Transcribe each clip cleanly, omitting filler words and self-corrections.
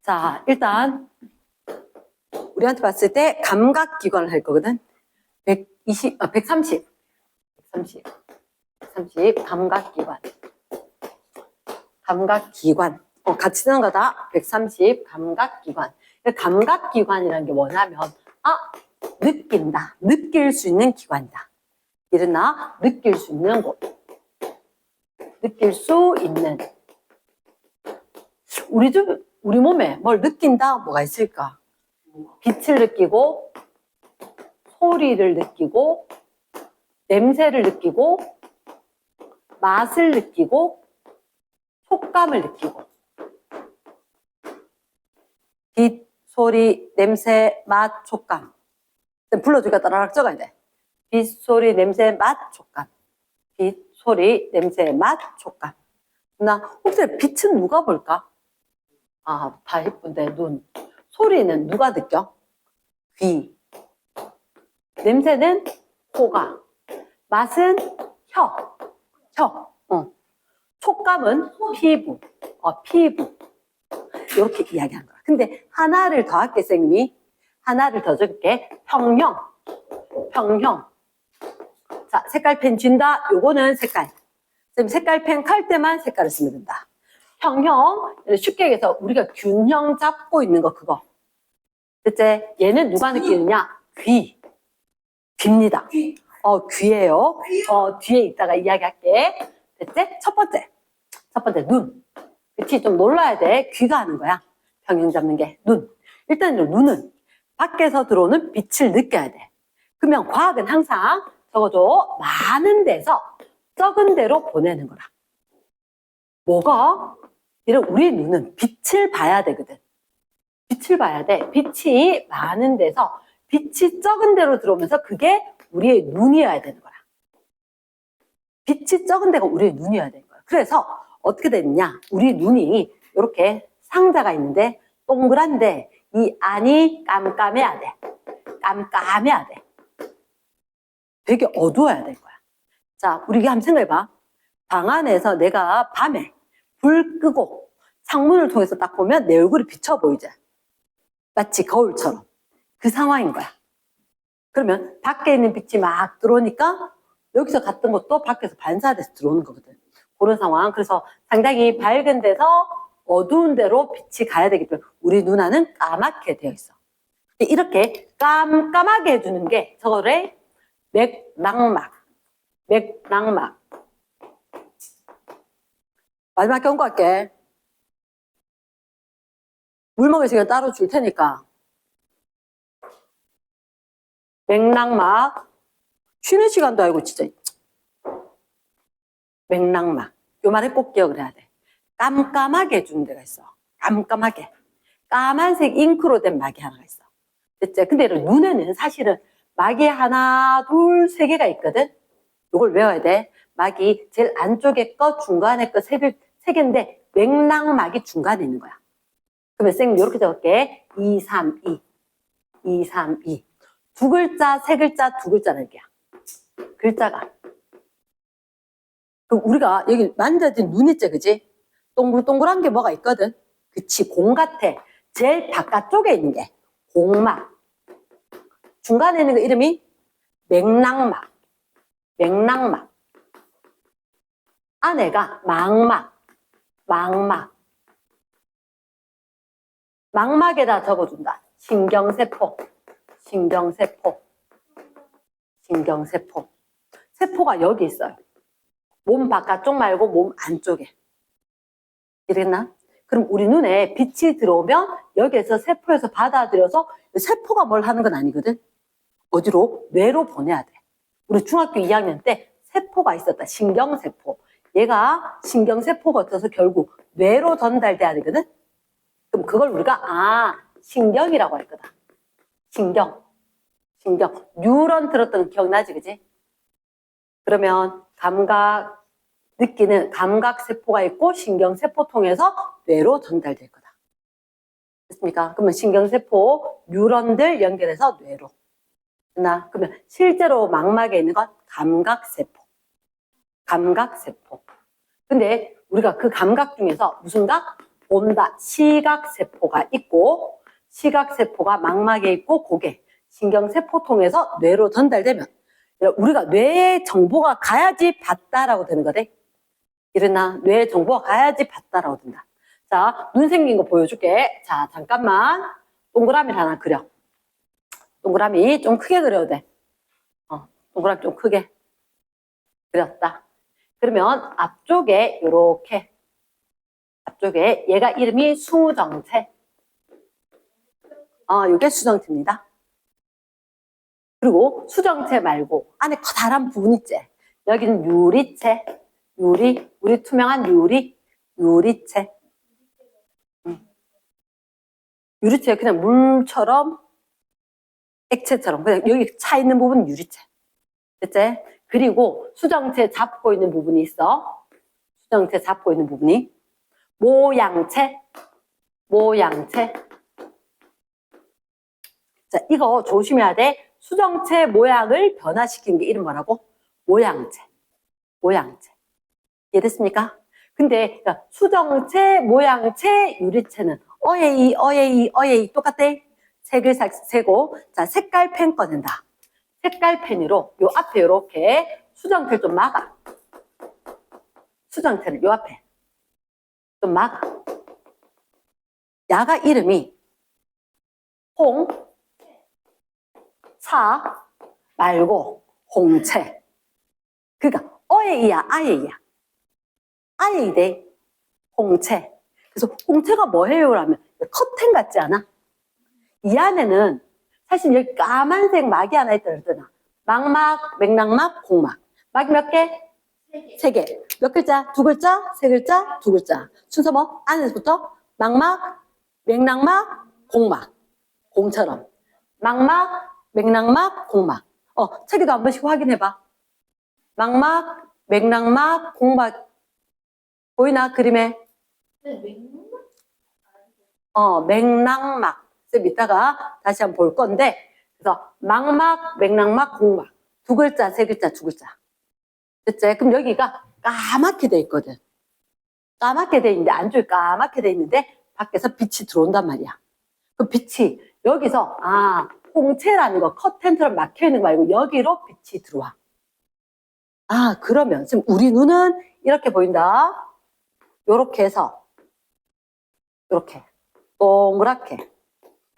자, 일단 우리한테 봤을 때 감각기관을 할 거거든. 130 감각기관. 감각기관. 같이 쓰는 거다. 130 감각기관. 감각기관이라는 게 뭐냐면, 느낀다. 느낄 수 있는 기관이다. 일어나 느낄 수 있는 곳. 느낄 수 있는. 우리 몸에 뭘 느낀다? 뭐가 있을까? 빛을 느끼고, 소리를 느끼고, 냄새를 느끼고, 맛을 느끼고, 촉감을 느끼고. 빛, 소리, 냄새, 맛, 촉감. 불러주니까 따라락 적어야 돼. 빛, 소리, 냄새, 맛, 촉감. 빛, 소리, 냄새, 맛, 촉감. 나 혹시 빛은 누가 볼까? 다 예쁜데 눈. 소리는 누가 느껴? 귀. 냄새는 코가. 맛은 혀. 촉감은 피부. 피부. 이렇게 이야기하는 거야. 근데 하나를 더 할게, 선생님이. 하나를 더 줄게. 평형. 자, 색깔펜 쥔다. 요거는 색깔. 선생님, 색깔펜 칼 때만 색깔을 쓰면 된다. 평형. 쉽게 얘기해서 우리가 균형 잡고 있는 거, 그거. 됐지? 얘는 누가 느끼느냐? 귀. 귀입니다. 귀예요. 뒤에 이따가 이야기할게. 됐지? 첫 번째, 눈. 그치? 좀 놀라야 돼. 귀가 하는 거야. 평형 잡는 게. 눈. 일단 눈은 밖에서 들어오는 빛을 느껴야 돼. 그러면 과학은 항상 적어도 많은 데서 적은 데로 보내는 거라. 뭐가? 이런 우리 눈은 빛을 봐야 되거든. 빛을 봐야 돼. 빛이 많은 데서 빛이 적은 데로 들어오면서 그게 우리의 눈이어야 되는 거야. 빛이 적은 데가 우리의 눈이어야 되는 거야. 그래서 어떻게 되느냐? 우리 눈이 이렇게 상자가 있는데 동그란데 이 안이 깜깜해야 돼. 깜깜해야 돼. 되게 어두워야 될 거야. 자, 우리 한번 생각해봐. 방 안에서 내가 밤에 불 끄고 창문을 통해서 딱 보면 내 얼굴이 비쳐 보이지? 마치 거울처럼. 그 상황인 거야. 그러면 밖에 있는 빛이 막 들어오니까 여기서 갔던 것도 밖에서 반사돼서 들어오는 거거든. 그런 상황. 그래서 상당히 밝은 데서 어두운 데로 빛이 가야 되기 때문에 우리 눈안은 까맣게 되어 있어. 이렇게 깜깜하게 해주는 게 저거를 맥락막. 마지막 경고할게. 물 먹을 시간 따로 줄 테니까. 맥락막. 쉬는 시간도 알고 진짜. 맥락막. 요 말을 꼭 기억을 해야 돼. 깜깜하게 해주는 데가 있어. 깜깜하게. 까만색 잉크로 된 막이 하나가 있어. 됐지? 근데 눈에는 사실은 막이 하나, 둘, 세 개가 있거든? 요걸 외워야 돼. 막이 제일 안쪽에 거, 중간에 거 세 개인데 맥락막이 중간에 있는 거야. 그러면 쌤 이렇게 적을게. 2, 3, 2. 2, 3, 2. 두 글자, 세 글자, 두 글자는 얘기야. 글자가. 그럼 우리가 여기 만져진 눈 있지, 그지? 동글동글한 게 뭐가 있거든? 그치, 공 같아. 제일 바깥쪽에 있는 게 공막. 중간에 있는 거 이름이 맥락막. 안에가 망막. 망막에다 적어준다. 신경세포. 세포가 여기 있어요. 몸 바깥쪽 말고 몸 안쪽에. 이랬나? 그럼 우리 눈에 빛이 들어오면 여기에서 세포에서 받아들여서 세포가 뭘 하는 건 아니거든? 어디로? 뇌로 보내야 돼. 우리 중학교 2학년 때 세포가 있었다. 신경세포. 얘가 신경세포가 없어서 결국 뇌로 전달돼야 되거든? 그럼 그걸 우리가 신경이라고 할 거다. 신경. 뉴런 들었던 거 기억나지, 그지? 그러면 느끼는 감각세포가 있고 신경세포 통해서 뇌로 전달될 거다. 됐습니까? 그러면 신경세포, 뉴런들 연결해서 뇌로. 그러면 실제로 망막에 있는 건 감각세포. 근데 우리가 그 감각 중에서 무슨 각? 본다. 시각세포가 있고, 시각세포가 망막에 있고, 고개, 신경세포통해서 뇌로 전달되면, 우리가 뇌에 정보가 가야지 봤다라고 되는 거대. 이러나 뇌에 정보가 가야지 봤다라고 된다. 자, 눈 생긴 거 보여줄게. 자, 잠깐만. 동그라미를 하나 그려. 동그라미 좀 크게 그려도 돼. 동그라미 좀 크게 그렸다. 그러면 앞쪽에 요렇게, 앞쪽에 얘가 이름이 수정체. 요게 수정체입니다. 그리고 수정체 말고 안에 커다란 부분 있지. 여기는 유리체. 우리 투명한 유리체. 유리체 그냥 물처럼 액체처럼 그냥 여기 차 있는 부분은 유리체. 됐지? 그리고 수정체 잡고 있는 부분이 있어. 수정체 잡고 있는 부분이 모양체. 자, 이거 조심해야 돼. 수정체 모양을 변화시키는 게 이름 뭐라고? 모양체. 이해됐습니까? 근데 수정체, 모양체, 유리체는 어예이 똑같대. 색을 세고, 자, 색깔펜 꺼낸다. 색깔펜으로 요 앞에 요렇게 수정체를 좀 막아. 수정체를 요 앞에 좀 막아. 야가 이름이 차 말고 홍채. 그러니까 어예이야, 아예이대. 홍채. 그래서 홍채가 뭐예요? 라면 커튼 같지 않아? 이 안에는 사실 여기 까만색 막이 하나 있다 그랬잖아. 망막, 맥락막, 공막. 막이 몇 개? 세 개. 몇 글자? 두 글자? 세 글자? 두 글자. 순서 뭐? 안에서부터 망막, 맥락막, 공막. 공처럼. 망막, 맥락막, 공막. 책에도 한 번씩 확인해봐. 망막, 맥락막, 공막. 보이나? 그림에? 네, 맥락? 맥락막. 좀 이따가 다시 한번 볼 건데, 그래서 망막, 맥락막, 공막. 두 글자, 세 글자, 두 글자. 됐지? 그럼 여기가 까맣게 돼 있거든. 까맣게 돼 있는데, 안쪽에 까맣게 돼 있는데, 밖에서 빛이 들어온단 말이야. 그 빛이 여기서, 홍채라는 거, 커튼처럼 막혀 있는 거 말고, 여기로 빛이 들어와. 그러면 지금 우리 눈은 이렇게 보인다. 요렇게 해서, 요렇게. 동그랗게.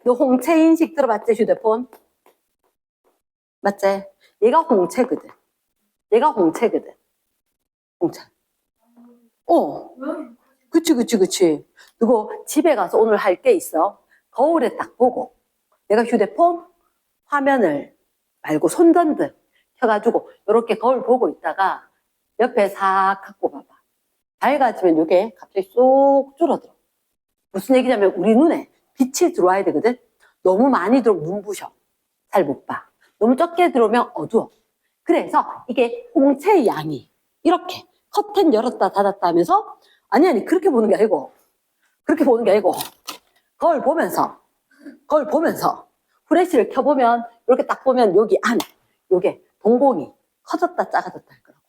너 홍채 인식 들어봤지, 휴대폰? 맞지? 얘가 홍채거든. 홍채. 그치. 그리고 집에 가서 오늘 할 게 있어. 거울에 딱 보고, 내가 휴대폰 화면을 말고 손전등 켜가지고, 이렇게 거울 보고 있다가, 옆에 싹 갖고 봐봐. 밝아지면 이게 갑자기 쏙 줄어들어. 무슨 얘기냐면, 우리 눈에 빛이 들어와야 되거든? 너무 많이 들어오면 눈부셔. 잘 못 봐. 너무 적게 들어오면 어두워. 그래서 이게 홍채의 양이 이렇게 커튼 열었다 닫았다 하면서 아니 그렇게 보는 게 아니고 거울 보면서 후레쉬를 켜보면 이렇게 딱 보면 여기 안에 요게 동공이 커졌다 작아졌다 할 거라고.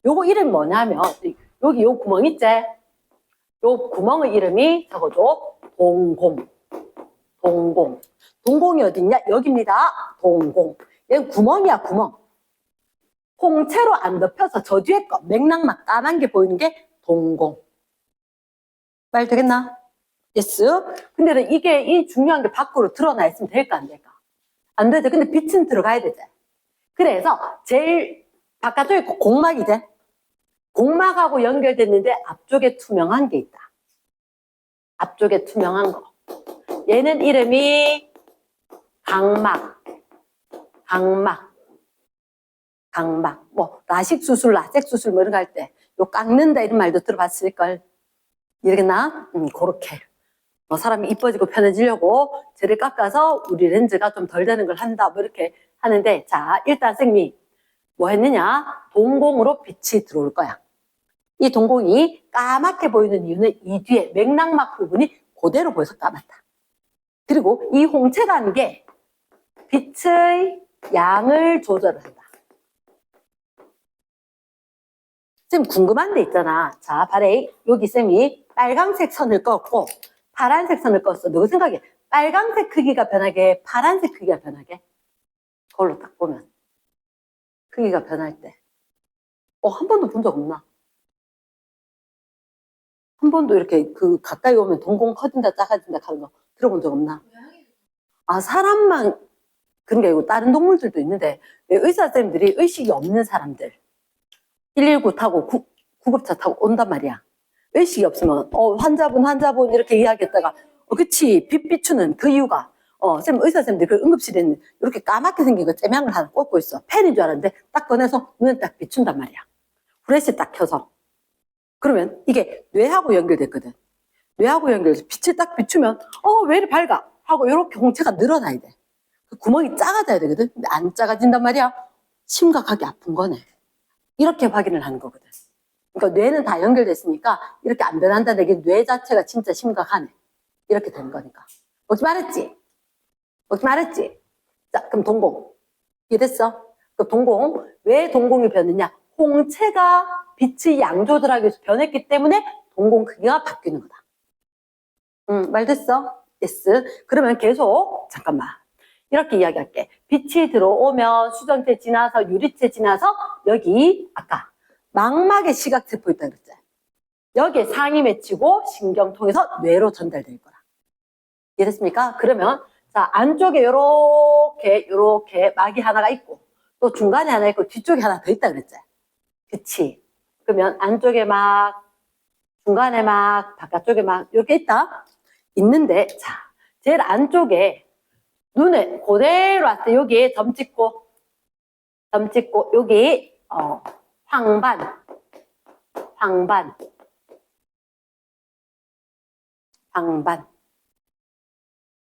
요거 이름 뭐냐면 여기 요 구멍 있지? 요 구멍의 이름이 적어줘. 동공이 어딨냐? 여기입니다. 동공. 얘는 구멍이야, 구멍. 홍채로 안 덮여서 저 뒤에 거, 맥락막 까만 게 보이는 게 동공. 말 되겠나? 예스. 근데 이게, 이 중요한 게 밖으로 드러나 있으면 될까, 안 될까? 안 되죠. 근데 빛은 들어가야 되지. 그래서 제일 바깥쪽에 공막이 돼. 공막하고 연결됐는데 앞쪽에 투명한 게 있다. 앞쪽에 투명한 거. 얘는 이름이 각막. 뭐 라식 수술, 라섹 수술 뭐 이런 거 할 때 요 깎는다 이런 말도 들어봤을걸. 이러겠나? 그렇게. 사람이 이뻐지고 편해지려고 쟤를 깎아서 우리 렌즈가 좀 덜 되는 걸 한다. 뭐 이렇게 하는데, 자, 일단 쌤이 뭐 했느냐? 동공으로 빛이 들어올 거야. 이 동공이 까맣게 보이는 이유는 이 뒤에 맥락막 부분이 그대로 보여서 까맣다. 그리고 이 홍채라는 게 빛의 양을 조절을 한다. 지금 궁금한 데 있잖아. 자, 바레이. 여기 쌤이 빨간색 선을 껐고 파란색 선을 껐어. 너 생각해. 빨간색 크기가 변하게, 파란색 크기가 변하게. 그걸로 딱 보면 크기가 변할 때. 한 번도 본 적 없나? 한 번도 이렇게 그 가까이 오면 동공 커진다 작아진다 하는 거 들어본 적 없나? 아, 사람만 그런 게 아니고 다른 동물들도 있는데 왜 의사 선생님들이 의식이 없는 사람들 119 타고 구급차 타고 온단 말이야. 의식이 없으면 환자분 이렇게 이야기했다가 그치 빛 비추는 그 이유가 선생님 의사 선생님들 그 응급실에 있는 이렇게 까맣게 생긴 거 째명을 하나 꽂고 있어. 펜인 줄 알았는데 딱 꺼내서 눈에 딱 비춘단 말이야. 후레쉬 딱 켜서. 그러면 이게 뇌하고 연결됐거든. 뇌하고 연결돼서 빛을 딱 비추면 왜 이리 밝아 하고 이렇게 홍채가 늘어나야 돼. 그 구멍이 작아져야 되거든. 근데 안 작아진단 말이야. 심각하게 아픈 거네. 이렇게 확인을 하는 거거든. 그러니까 뇌는 다 연결됐으니까 이렇게 안 변한다는 게 뇌 자체가 진짜 심각하네. 이렇게 되는 거니까. 먹지 말았지? 먹지 말았지? 자, 그럼 동공. 이해됐어? 그럼 동공. 왜 동공이 변했냐? 홍채가 빛의 양 조절하기 위해서 변했기 때문에 동공 크기가 바뀌는 거다. 말 됐어? yes. 그러면 계속 잠깐만. 이렇게 이야기할게. 빛이 들어오면 수정체 지나서 유리체 지나서 여기 아까 망막에 시각세포 있다 그랬지. 여기에 상이 맺히고 신경 통해서 뇌로 전달될 거라. 이해됐습니까? 그러면 자 안쪽에 요렇게 막이 하나가 있고 또 중간에 하나 있고 뒤쪽에 하나 더 있다 그랬지. 그치? 그러면 안쪽에 막 중간에 막 바깥쪽에 막 이렇게 있다. 있는데 자 제일 안쪽에 눈에 그대로 왔을 때 여기에 점 찍고 여기 황반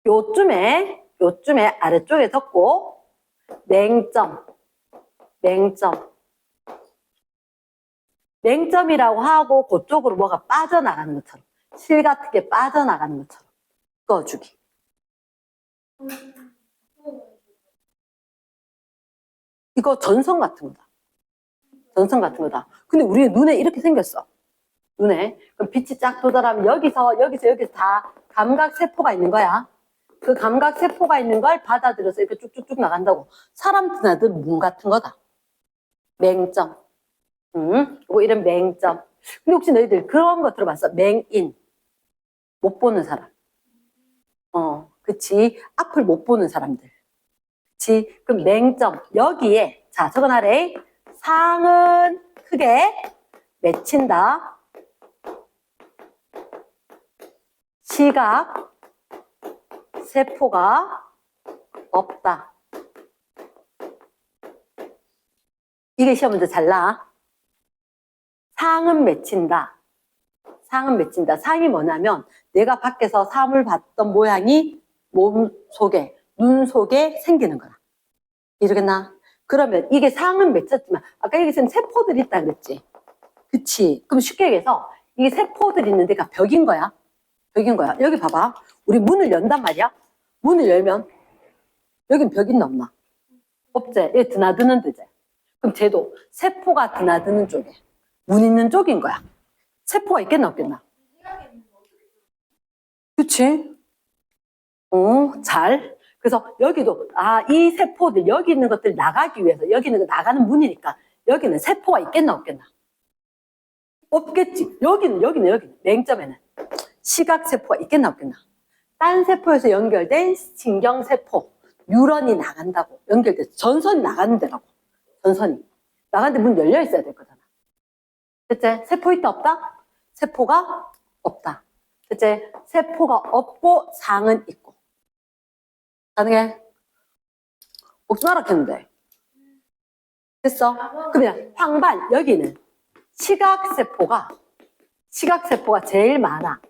요쯤에 아래쪽에 덮고 맹점이라고 하고 그쪽으로 뭐가 빠져나가는 것처럼 실 같은 게 빠져나가는 것처럼 꺼주기. 이거 전선 같은 거다. 근데 우리 눈에 이렇게 생겼어. 눈에. 그럼 빛이 쫙 도달하면 여기서 다 감각세포가 있는 거야. 그 감각세포가 있는 걸 받아들여서 이렇게 쭉쭉쭉 나간다고. 사람 드나든 문 같은 거다. 맹점. 요거 이런 맹점. 근데 혹시 너희들 그런 거 들어봤어? 맹인. 못 보는 사람. 그치. 앞을 못 보는 사람들. 그치. 그럼 맹점. 여기에, 자, 적어놔래. 상은 크게 맺힌다. 시각 세포가 없다. 이게 시험 문제 잘 나. 상은 맺힌다. 상이 뭐냐면 내가 밖에서 사물 봤던 모양이 몸 속에, 눈 속에 생기는 거야. 이러겠나? 그러면 이게 상은 맺혔지만 아까 여기서는 세포들이 있다 그랬지. 그치? 그럼 쉽게 얘기해서 이게 세포들이 있는 데가 벽인 거야. 여기 봐봐. 우리 문을 연단 말이야. 문을 열면 여긴 벽 있나 없나? 없지? 얘 드나드는 데지. 그럼 쟤도 세포가 드나드는 쪽에 문 있는 쪽인 거야. 세포가 있겠나 없겠나? 그치? 잘. 그래서 여기도 이 세포들 여기 있는 것들 나가기 위해서 여기 있는 거 나가는 문이니까 여기는 세포가 있겠나 없겠나? 없겠지. 여기는 맹점에는 시각세포가 있겠나 없겠나? 딴 세포에서 연결된 신경세포 뉴런이 나간다고 연결돼서 전선이 나가는 데라고. 전선이 나가는데 문 열려 있어야 될 거잖아. 그치? 세포 있다 없다? 세포가 없다. 그치? 세포가 없고 상은 있고. 가능해? 먹지 말았겠는데. 됐어? 그러면 황반 여기는 시각세포가 제일 많아.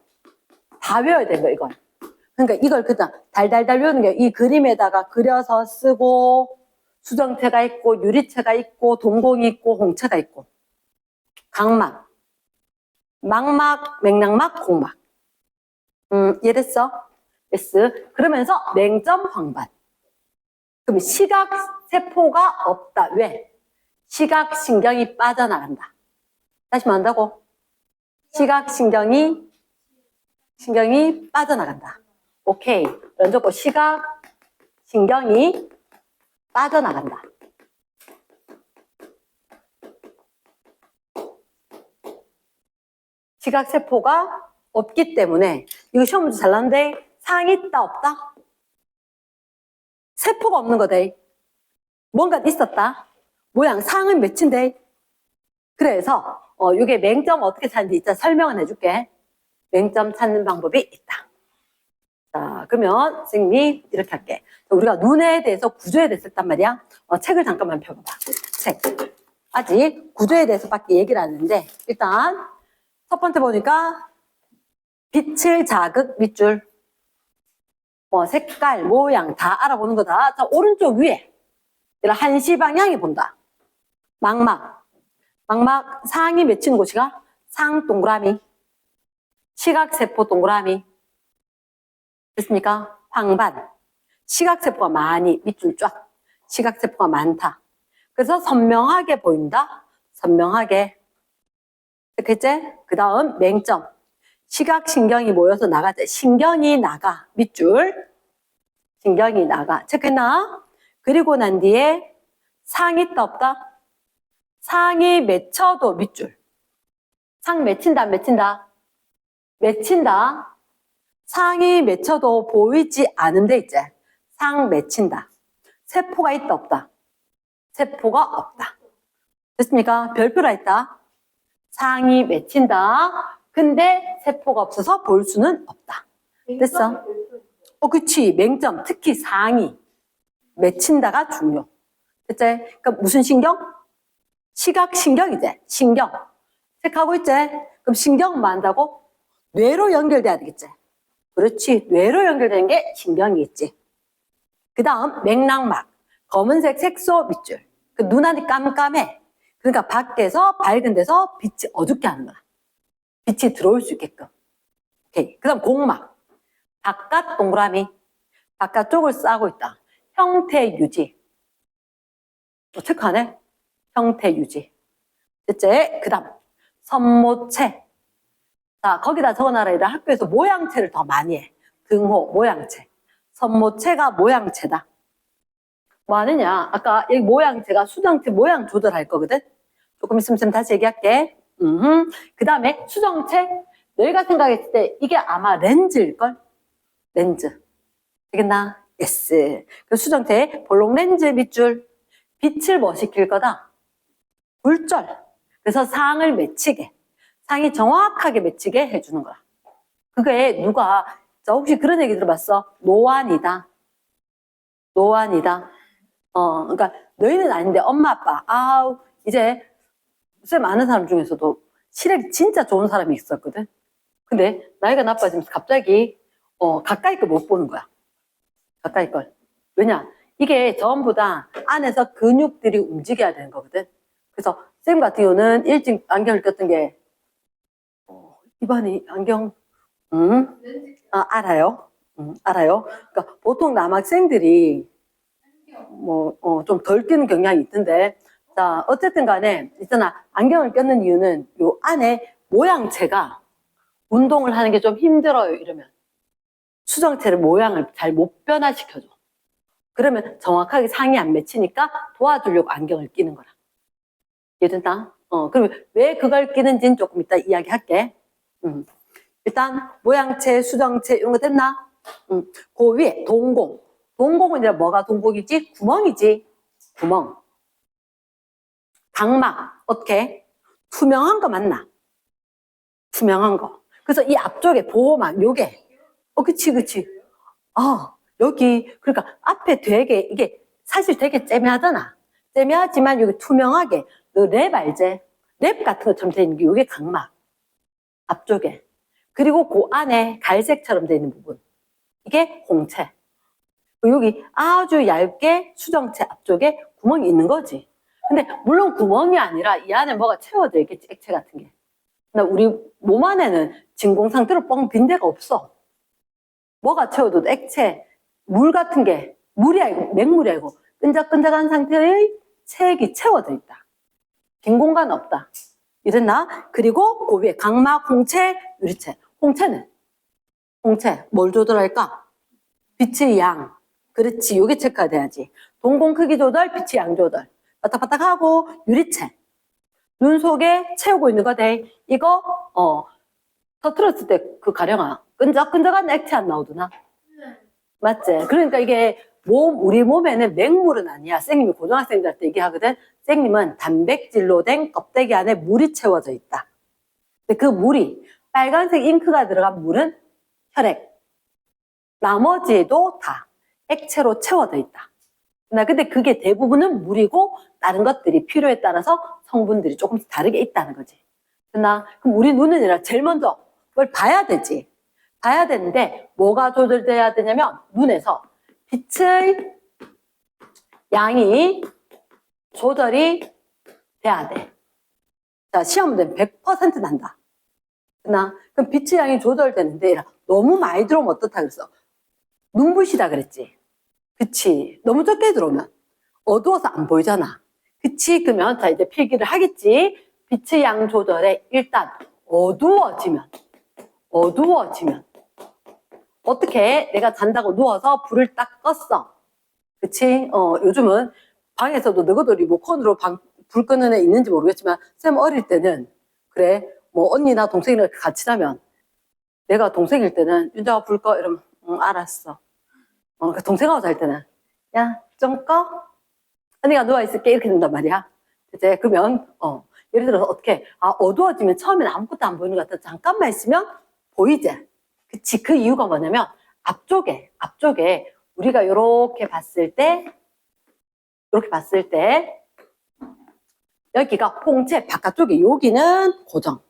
다 외워야 돼, 이걸. 그러니까 이걸 그냥 달달달 외우는 게 이 그림에다가 그려서 쓰고 수정체가 있고 유리체가 있고 동공이 있고 홍채가 있고 각막, 망막, 맥락막, 공막. 이해됐어? S. 그러면서 맹점 황반. 그럼 시각세포가 없다. 왜? 시각신경이 빠져나간다. 다시 뭐 한다고? 시각신경이 신경이 빠져나간다. 오케이. 연속고 시각 신경이 빠져나간다. 시각세포가 없기 때문에 이거 시험 문제 잘 나는데 상이 있다 없다? 세포가 없는 거대. 뭔가 있었다. 모양 상은 맺힌대. 그래서 이게 맹점 어떻게 찾는지 이따 설명은 해줄게. 맹점 찾는 방법이 있다. 자, 그러면 선생님이 이렇게 할게. 우리가 눈에 대해서 구조에 대해서 했단 말이야. 책을 잠깐만 펴봐봐. 책. 아직 구조에 대해서밖에 얘기를 안 했는데 일단 첫 번째 보니까 빛을 자극 밑줄. 색깔, 모양 다 알아보는 거다. 자, 오른쪽 위에 한시 방향이 본다. 망막. 망막 상이 맺히는 곳이가 상 동그라미. 시각세포 동그라미. 됐습니까? 황반. 시각세포가 많이 밑줄 쫙. 시각세포가 많다. 그래서 선명하게 보인다. 선명하게. 됐겠지? 그 다음 맹점. 시각신경이 모여서 나가자. 신경이 나가. 밑줄. 신경이 나가. 체크했나? 그리고 난 뒤에 상이 있다 없다? 상이 맺혀도 밑줄. 상 맺힌다 안 맺힌다? 맺힌다. 상이 맺혀도 보이지 않은데 이제 상 맺힌다. 세포가 있다 없다? 세포가 없다. 됐습니까? 별표라 있다. 상이 맺힌다. 근데 세포가 없어서 볼 수는 없다. 됐어? 그치. 맹점. 특히 상이 맺힌다가 중요. 됐지? 그러니까 무슨 신경? 시각신경이지. 신경. 체크하고 있지? 그럼 신경만 한다고? 뇌로 연결돼야 되겠지? 그렇지. 뇌로 연결되는 게 신경이겠지. 그 다음 맥락막. 검은색 색소 밑줄. 그 눈안이 깜깜해. 그러니까 밖에서 밝은 데서 빛이 어둡게 하는 거야. 빛이 들어올 수 있게끔. 오케이. 그 다음 공막. 바깥 동그라미. 바깥쪽을 싸고 있다. 형태 유지. 체크하네? 형태 유지. 됐지? 그 다음 선모체. 자, 거기다 적어놔라. 얘들아. 학교에서 모양체를 더 많이 해. 등호, 모양체. 선모체가 모양체다. 뭐 하느냐? 아까 여기 모양체가 수정체 모양 조절할 거거든? 조금 있으면 다시 얘기할게. 그 다음에 수정체. 너희가 생각했을 때 이게 아마 렌즈일걸? 렌즈. 되겠나? 예스. 그 수정체 볼록 렌즈 밑줄. 빛을 뭐 시킬 거다? 굴절. 그래서 상을 맺히게. 상이 정확하게 맺히게 해주는 거야. 그게 누가, 자, 혹시 그런 얘기 들어봤어? 노안이다. 노안이다. 그러니까 너희는 아닌데 엄마, 아빠. 아우, 이제 쌤 아는 사람 중에서도 시력이 진짜 좋은 사람이 있었거든. 근데 나이가 나빠지면서 갑자기 가까이 걸 못 보는 거야. 가까이 걸. 왜냐? 이게 전부 다 안에서 근육들이 움직여야 되는 거거든. 그래서 쌤 같은 경우는 일찍 안경을 꼈던 게 이반이 안경 알아요. 알아요. 그러니까 보통 남학생들이 좀 덜 끼는 경향이 있던데, 자, 어쨌든 간에 있잖아. 안경을 꼈는 이유는 요 안에 모양체가 운동을 하는 게 좀 힘들어요. 이러면 수정체를 모양을 잘 못 변화시켜줘. 그러면 정확하게 상이 안 맺히니까 도와주려고 안경을 끼는 거라. 이해된다? 그러면 왜 그걸 끼는지는 조금 이따 이야기할게. 일단 모양체, 수정체 이런 거 됐나? 그 위에 동공. 동공은 이제 뭐가 동공이지? 구멍이지. 구멍. 각막. 어떻게? 투명한 거 맞나? 투명한 거. 그래서 이 앞쪽에 보호막 요게. 그치. 여기 그러니까 앞에 되게 이게 사실 되게 째매하잖아. 째매하지만 여기 투명하게 너 랩 알지? 랩 같은 것처럼 돼 있는 게 요게 각막. 앞쪽에. 그리고 그 안에 갈색처럼 돼 있는 부분. 이게 홍채. 여기 아주 얇게 수정체 앞쪽에 구멍이 있는 거지. 근데 물론 구멍이 아니라 이 안에 뭐가 채워져 있겠지, 액체 같은 게. 근데 우리 몸 안에는 진공 상태로 뻥 빈 데가 없어. 뭐가 채워도 액체, 물 같은 게 물이 아니고 맹물이 아니고 끈적끈적한 상태의 체액이 채워져 있다. 빈 공간 없다. 이랬나? 그리고 그 위에 각막, 홍채, 유리체. 홍채는 홍채, 뭘 조절할까? 빛의 양. 그렇지, 요게 체크가 돼야지. 동공 크기 조절, 빛의 양 조절. 바닥바닥하고 유리체. 눈 속에 채우고 있는 거 돼. 이거 터트렸을 때 그 가령아 끈적끈적한 액체 안 나오더나? 맞지? 그러니까 이게 우리 몸에는 맹물은 아니야. 쌤님이 고등학생들한테 얘기하거든. 쌤님은 단백질로 된 껍데기 안에 물이 채워져 있다. 근데 그 물이 빨간색 잉크가 들어간 물은 혈액. 나머지도 다 액체로 채워져 있다. 근데 그게 대부분은 물이고 다른 것들이 필요에 따라서 성분들이 조금씩 다르게 있다는 거지. 그럼 우리 눈은 제일 먼저 뭘 봐야 되지. 봐야 되는데 뭐가 조절돼야 되냐면 눈에서 빛의 양이 조절이 돼야 돼. 자, 시험 문제는 100% 난다. 그럼 빛의 양이 조절되는데 너무 많이 들어오면 어떻다 그랬어? 눈부시다 그랬지. 그치. 너무 적게 들어오면 어두워서 안 보이잖아. 그치. 그러면 자 이제 필기를 하겠지. 빛의 양 조절에 일단 어두워지면 어떻게 내가 잔다고 누워서 불을 딱 껐어. 그치? 요즘은 방에서도 너희들 리모컨으로 불 끄는 애 있는지 모르겠지만 쌤 어릴 때는 그래 뭐 언니나 동생이랑 같이 자면 내가 동생일 때는 윤자가 불 꺼 이러면 응 알았어. 동생하고 잘 때는 야 좀 꺼? 언니가 누워있을게 이렇게 된단 말이야. 이제 그러면 예를 들어서 어떻게 어두워지면 처음에는 아무것도 안 보이는 것 같아. 잠깐만 있으면 보이지. 그치. 그 이유가 뭐냐면 앞쪽에 우리가 이렇게 봤을 때 여기가 홍채 바깥쪽에 여기는 고정.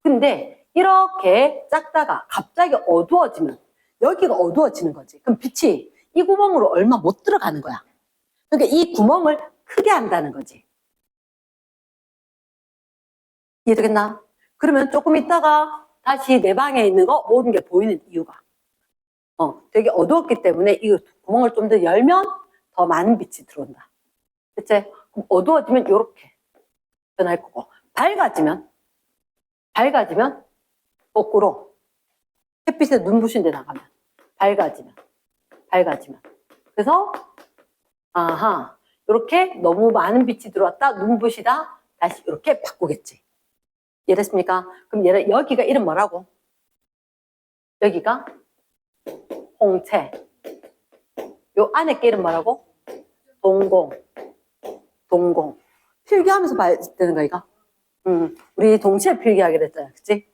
근데 이렇게 작다가 갑자기 어두워지면 여기가 어두워지는 거지. 그럼 빛이 이 구멍으로 얼마 못 들어가는 거야. 그러니까 이 구멍을 크게 한다는 거지. 이해되겠나? 그러면 조금 있다가 다시 내 방에 있는 거 모든 게 보이는 이유가 되게 어두웠기 때문에 이 구멍을 좀 더 열면 더 많은 빛이 들어온다. 그치? 그럼 어두워지면 이렇게 변할 거고 밝아지면 거꾸로 햇빛에 눈부신 데 나가면 밝아지면 그래서 이렇게 너무 많은 빛이 들어왔다 눈부시다 다시 이렇게 바꾸겠지. 이해됐습니까? 그럼 얘는 여기가 이름 뭐라고? 여기가 홍채. 요 안에 게 이름 뭐라고? 동공. 필기하면서 봐야 되는 거 이거? 우리 동시에 필기하기로 했잖아. 그치?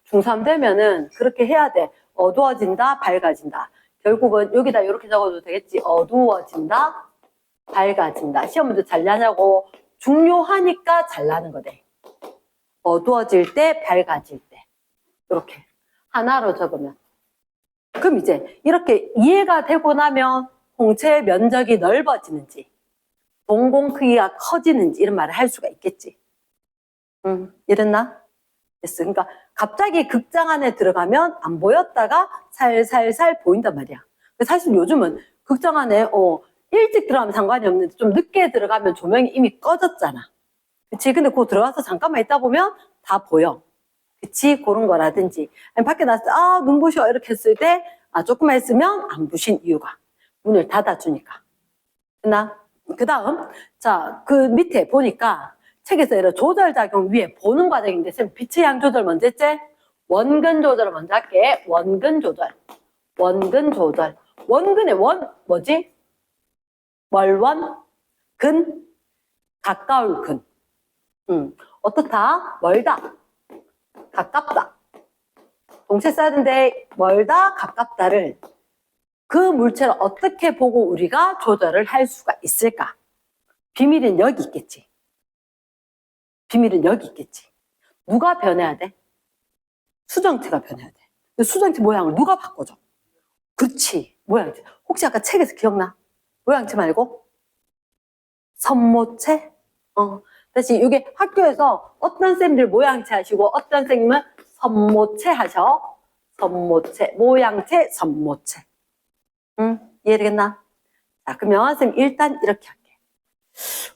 중3 되면은 그렇게 해야 돼. 어두워진다, 밝아진다. 결국은 여기다 이렇게 적어도 되겠지. 어두워진다, 밝아진다. 시험 문제 잘 나냐고 중요하니까 잘 나는 거대. 어두워질 때, 밝아질 때. 이렇게 하나로 적으면. 그럼 이제 이렇게 이해가 되고 나면 홍채의 면적이 넓어지는지 동공 크기가 커지는지 이런 말을 할 수가 있겠지. 이랬나? 됐어. 그러니까 갑자기 극장 안에 들어가면 안 보였다가 살살살 보인단 말이야. 사실 요즘은 극장 안에 일찍 들어가면 상관이 없는데 좀 늦게 들어가면 조명이 이미 꺼졌잖아. 그치? 근데 그거 들어가서 잠깐만 있다 보면 다 보여. 그치? 그런 거라든지. 아니, 밖에 나왔을 때, 눈부셔. 이렇게 했을 때, 조금만 있으면 안 부신 이유가. 문을 닫아주니까. 그 다음, 자, 그 밑에 보니까 책에서 이런 조절작용 위에 보는 과정인데, 쌤, 빛의 양 조절 먼저 했지? 원근 조절을 먼저 할게. 원근 조절. 원근의 원, 뭐지? 멀원? 근? 가까울 근. 어떻다? 멀다. 가깝다. 동시에 써야 되는데 멀다, 가깝다를 그 물체를 어떻게 보고 우리가 조절을 할 수가 있을까? 비밀은 여기 있겠지. 누가 변해야 돼? 수정체가 변해야 돼. 수정체 모양을 누가 바꿔줘? 그렇지. 모양체. 혹시 아까 책에서 기억나? 모양체 말고? 선모체? 다시 이게 학교에서 어떤 쌤들 모양체 하시고 어떤 쌤은 선모체 하셔. 선모체, 모양체, 선모체. 이해되겠나? 자, 그러면 쌤 일단 이렇게 할게.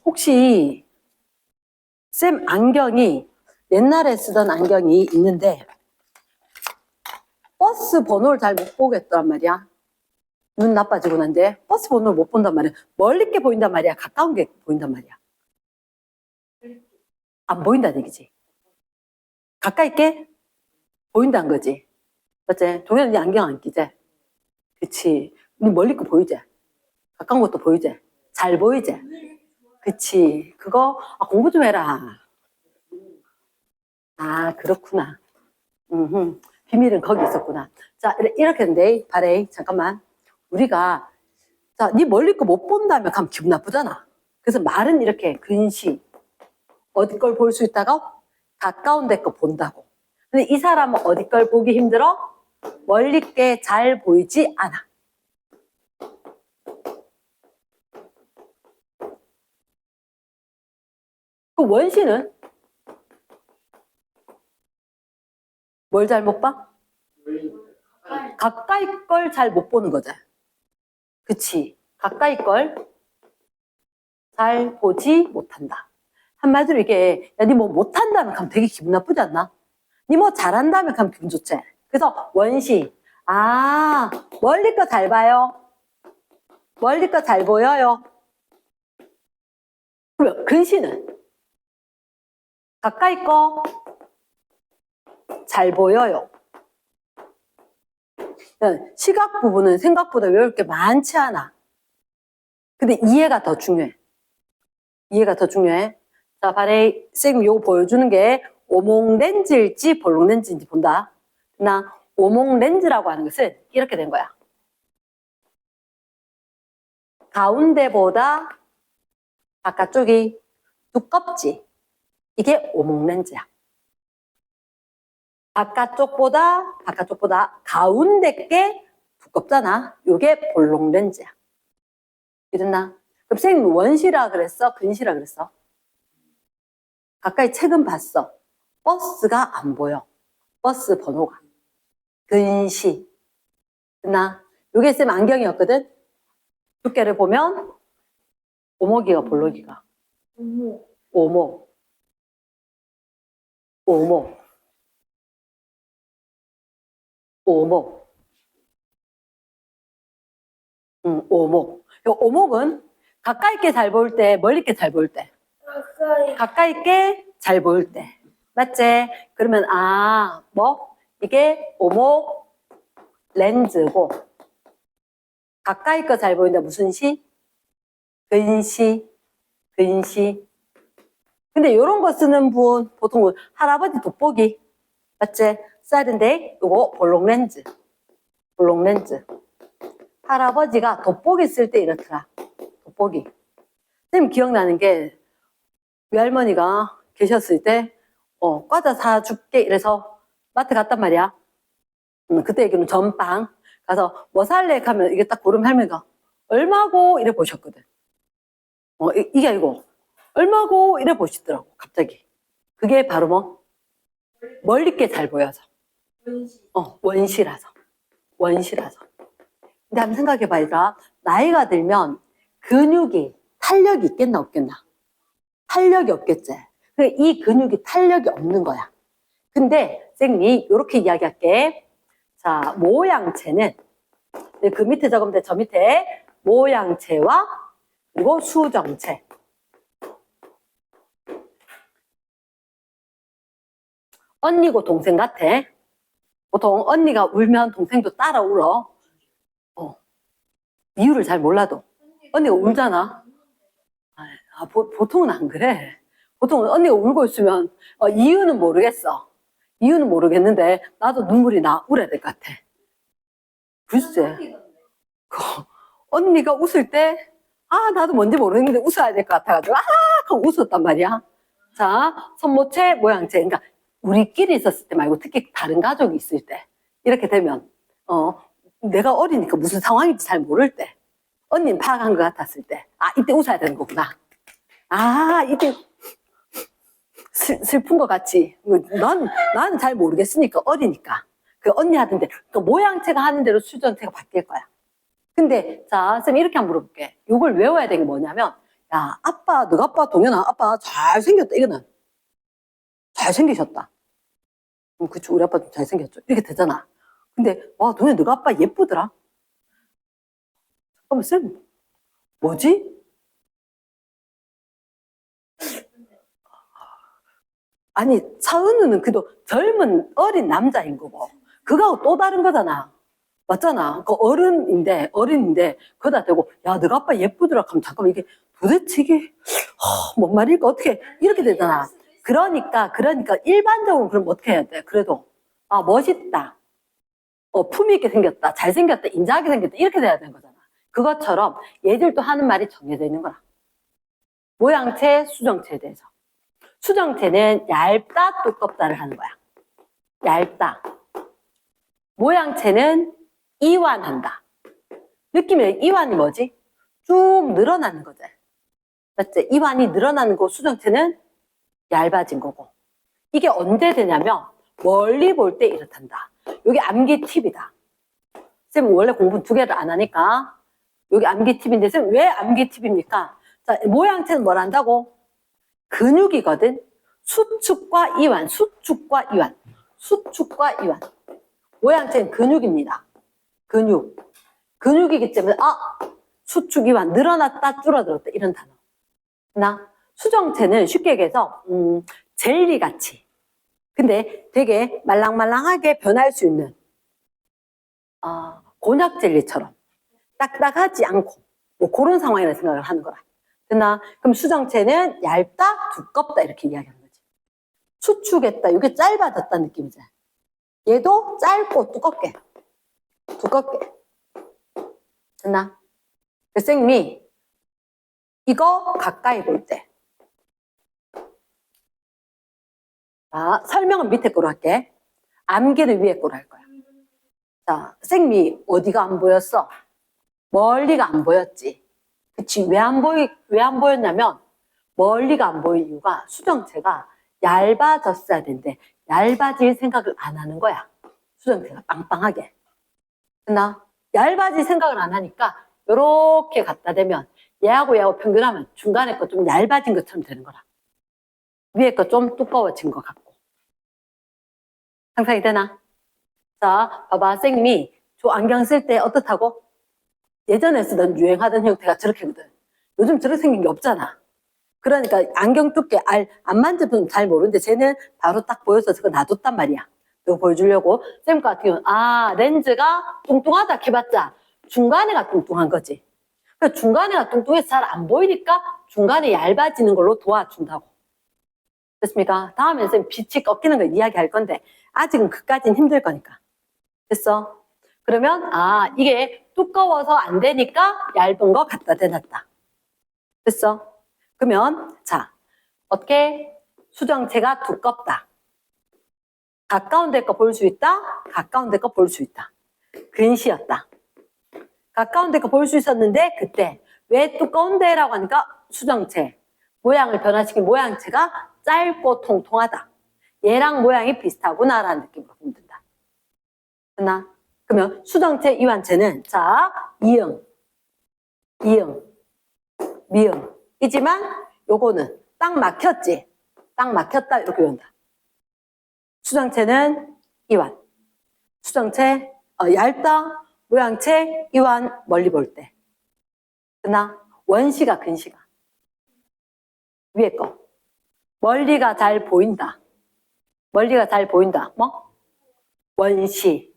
혹시 쌤 안경이 옛날에 쓰던 안경이 있는데 버스 번호를 잘 못 보겠단 말이야. 눈 나빠지고 난데 버스 번호를 못 본단 말이야. 멀리 게 보인단 말이야. 가까운 게 보인단 말이야. 안 보인다는 얘기지. 가까이 게 보인다는 거지. 맞지? 동현아, 네 안경 안 끼지? 그치. 네 멀리 거 보이지? 가까운 것도 보이지? 잘 보이지? 그치. 그거 공부 좀 해라. 아, 그렇구나. 비밀은 거기 있었구나. 자, 이렇게 된대. 바래. 잠깐만. 우리가, 자, 네 멀리 거 못 본다면 가면 기분 나쁘잖아. 그래서 말은 이렇게 근시. 어디 걸 볼 수 있다가 가까운 데 거 본다고. 근데 이 사람은 어디 걸 보기 힘들어? 멀리 게 잘 보이지 않아. 그 원시는 뭘 잘 못 봐? 가까이 걸 잘 못 보는 거지. 그치. 가까이 걸 잘 보지 못한다. 한마디로 이게, 야, 니 뭐 못한다면 가면 되게 기분 나쁘지 않나? 니 뭐 잘한다면 가면 기분 좋지. 그래서 원시. 아, 멀리 거 잘 봐요. 멀리 거 잘 보여요. 그러면 근시는 가까이 거 잘 보여요. 시각 부분은 생각보다 외울 게 많지 않아. 근데 이해가 더 중요해. 이해가 더 중요해. 자, 바레이, 쌤 요거 보여주는 게 오목 렌즈일지 볼록 렌즈인지 본다. 나 오목 렌즈라고 하는 것은 이렇게 된 거야. 가운데보다 바깥쪽이 두껍지. 이게 오목 렌즈야. 바깥쪽보다 가운데 게 두껍잖아. 요게 볼록 렌즈야. 이랬나? 그럼 쌤 원시라 그랬어? 근시라 그랬어? 가까이 책은 봤어. 버스가 안 보여. 버스 번호가. 근시. 됐나? 요게 쌤 안경이었거든? 두께를 보면 오목이가 볼록이가. 오목. 오목. 오목. 오목. 오목은 가까이 게 잘 보일 때, 멀리 게 잘 보일 때. 가까이 게 잘 보일 때. 맞지? 그러면, 이게 오목 렌즈고, 가까이 거 잘 보인다. 무슨 시? 근시. 근시. 근데 요런 거 쓰는 분, 보통 할아버지 돋보기. 맞지? 써야 된대. 요거 볼록 렌즈. 볼록 렌즈. 할아버지가 돋보기 쓸 때 이렇더라. 돋보기. 선생님 기억나는 게 외할머니가 계셨을 때 과자 사줄게 이래서 마트 갔단 말이야. 그때 얘기는 전빵 가서 뭐 살래? 가면 이게 딱 고르면 할머니가 얼마고? 이래 보셨거든. 이게 아니고 얼마고? 이래 보시더라고 갑자기. 그게 바로 뭐? 멀리 게 잘 보여서. 원시라서. 원시라서. 근데 한번 생각해봐, 얘들아. 나이가 들면 근육이 탄력이 있겠나 없겠나? 탄력이 없겠지. 이 근육이 탄력이 없는 거야. 근데 쌤이 이렇게 이야기할게. 자, 모양체는 그 밑에 적으면 돼. 저 밑에 모양체와 그리고 수정체. 언니고 동생 같아. 보통 언니가 울면 동생도 따라 울어. 이유를 잘 몰라도. 언니가 울잖아. 보통은 안 그래. 보통은 언니가 울고 있으면 이유는 모르겠어. 이유는 모르겠는데 나도 눈물이 나. 울어야 될 것 같아. 글쎄. 언니가 웃을 때 나도 뭔지 모르겠는데 웃어야 될 것 같아가지고 하고 웃었단 말이야. 자, 손모체, 모양체. 그러니까 우리끼리 있었을 때 말고 특히 다른 가족이 있을 때 이렇게 되면 내가 어리니까 무슨 상황인지 잘 모를 때 언니는 파악한 것 같았을 때 이때 웃어야 되는 거구나. 이때 슬픈 것 같지. 나는 잘 모르겠으니까 어리니까 그 언니 하던데 그 모양체가 하는 대로 수정체가 바뀔 거야. 근데 자, 쌤 이렇게 한번 물어볼게. 이걸 외워야 되는 게 뭐냐면 야, 너가 아빠 동현아 아빠 잘생겼다. 이거는 잘생기셨다. 그치, 우리 아빠 좀 잘생겼죠. 이렇게 되잖아. 근데 와 도현이 너가 아빠 예쁘더라. 잠깐만 쌤 뭐지? 아니 차은우는 그래도 젊은 어린 남자인 거고 그거하고 또 다른 거잖아. 맞잖아. 그 어른인데 그거다 대고 야 너가 아빠 예쁘더라 하면 잠깐만 이게 도대체 이게 뭔 말일까 어떻게 이렇게 되잖아. 그러니까 일반적으로 그럼 어떻게 해야 돼? 그래도 아 멋있다. 품위 있게 생겼다. 잘생겼다. 인자하게 생겼다. 이렇게 돼야 되는 거잖아. 그것처럼 얘들도 하는 말이 정해져 있는 거라. 모양체, 수정체에 대해서. 수정체는 얇다, 두껍다를 하는 거야. 얇다. 모양체는 이완한다. 느낌이 이완이 뭐지? 쭉 늘어나는 거지. 맞지? 이완이 늘어나는 거 수정체는 얇아진 거고. 이게 언제 되냐면 멀리 볼 때 이렇단다. 여기 암기 팁이다. 쌤 원래 공부 2개를 안 하니까 여기 암기 팁인데 쌤 왜 암기 팁입니까? 자, 모양체는 뭘 한다고? 근육이거든. 수축과 이완. 모양체는 근육입니다. 근육이기 때문에 수축, 이완, 늘어났다, 줄어들었다 이런 단어. 수정체는 쉽게 얘기해서 젤리같이 근데 되게 말랑말랑하게 변할 수 있는 곤약 젤리처럼 딱딱하지 않고 뭐 그런 상황이라는 생각을 하는 거라. 됐나? 그럼 수정체는 얇다, 두껍다 이렇게 이야기하는 거지. 수축했다, 이게 짧아졌다는 느낌이지. 얘도 짧고 두껍게. 됐나? 쌤이 이거 가까이 볼 때. 설명은 밑에 거로 할게. 암기는 위에 거로 할 거야. 자, 쌤이 어디가 안 보였어? 멀리가 안 보였지. 그치? 왜 안 보였냐면 멀리가 안 보인 이유가 수정체가 얇아졌어야 되는데 얇아질 생각을 안 하는 거야. 수정체가 빵빵하게. 됐나? 얇아질 생각을 안 하니까 이렇게 갖다 대면 얘하고 평균하면 중간에 거 좀 얇아진 것처럼 되는 거라. 위에 거 좀 두꺼워진 것 같고. 상상이 되나? 자, 봐봐. 쌤이 저 안경 쓸 때 어떻다고? 예전에 쓰던 유행하던 형태가 저렇게거든. 요즘 저렇게 생긴 게 없잖아. 그러니까 안경 두께 안 만져보면 잘 모르는데 쟤는 바로 딱 보여서 저거 놔뒀단 말이야. 이거 보여주려고. 쌤 같은 경우는 렌즈가 뚱뚱하다 해봤자 중간에가 뚱뚱한 거지. 그러니까 중간에가 뚱뚱해서 잘 안 보이니까 중간에 얇아지는 걸로 도와준다고. 됐습니까? 다음에 쌤 빛이 꺾이는 걸 이야기할 건데 아직은 그까지는 힘들 거니까. 됐어? 그러면 이게 두꺼워서 안 되니까 얇은 거 갖다 대놨다. 됐어? 그러면 자 어떻게 수정체가 두껍다. 가까운 데 거 볼 수 있다. 가까운 데 거 볼 수 있다. 근시였다. 가까운 데 거 볼 수 있었는데 그때 왜 두꺼운 데라고 하니까 수정체 모양을 변화시킨 모양체가 짧고 통통하다. 얘랑 모양이 비슷하구나라는 느낌으로 보면 된다. 됐나? 그러면 수정체 이완체는 자 이응, 미응 이지만 요거는 딱 막혔지. 딱 막혔다 이렇게 외운다. 수정체는 이완. 수정체 얇다. 모양체 이완 멀리 볼 때. 됐나? 원시가 근시가. 위에 거. 멀리가 잘 보인다. 뭐? 원시.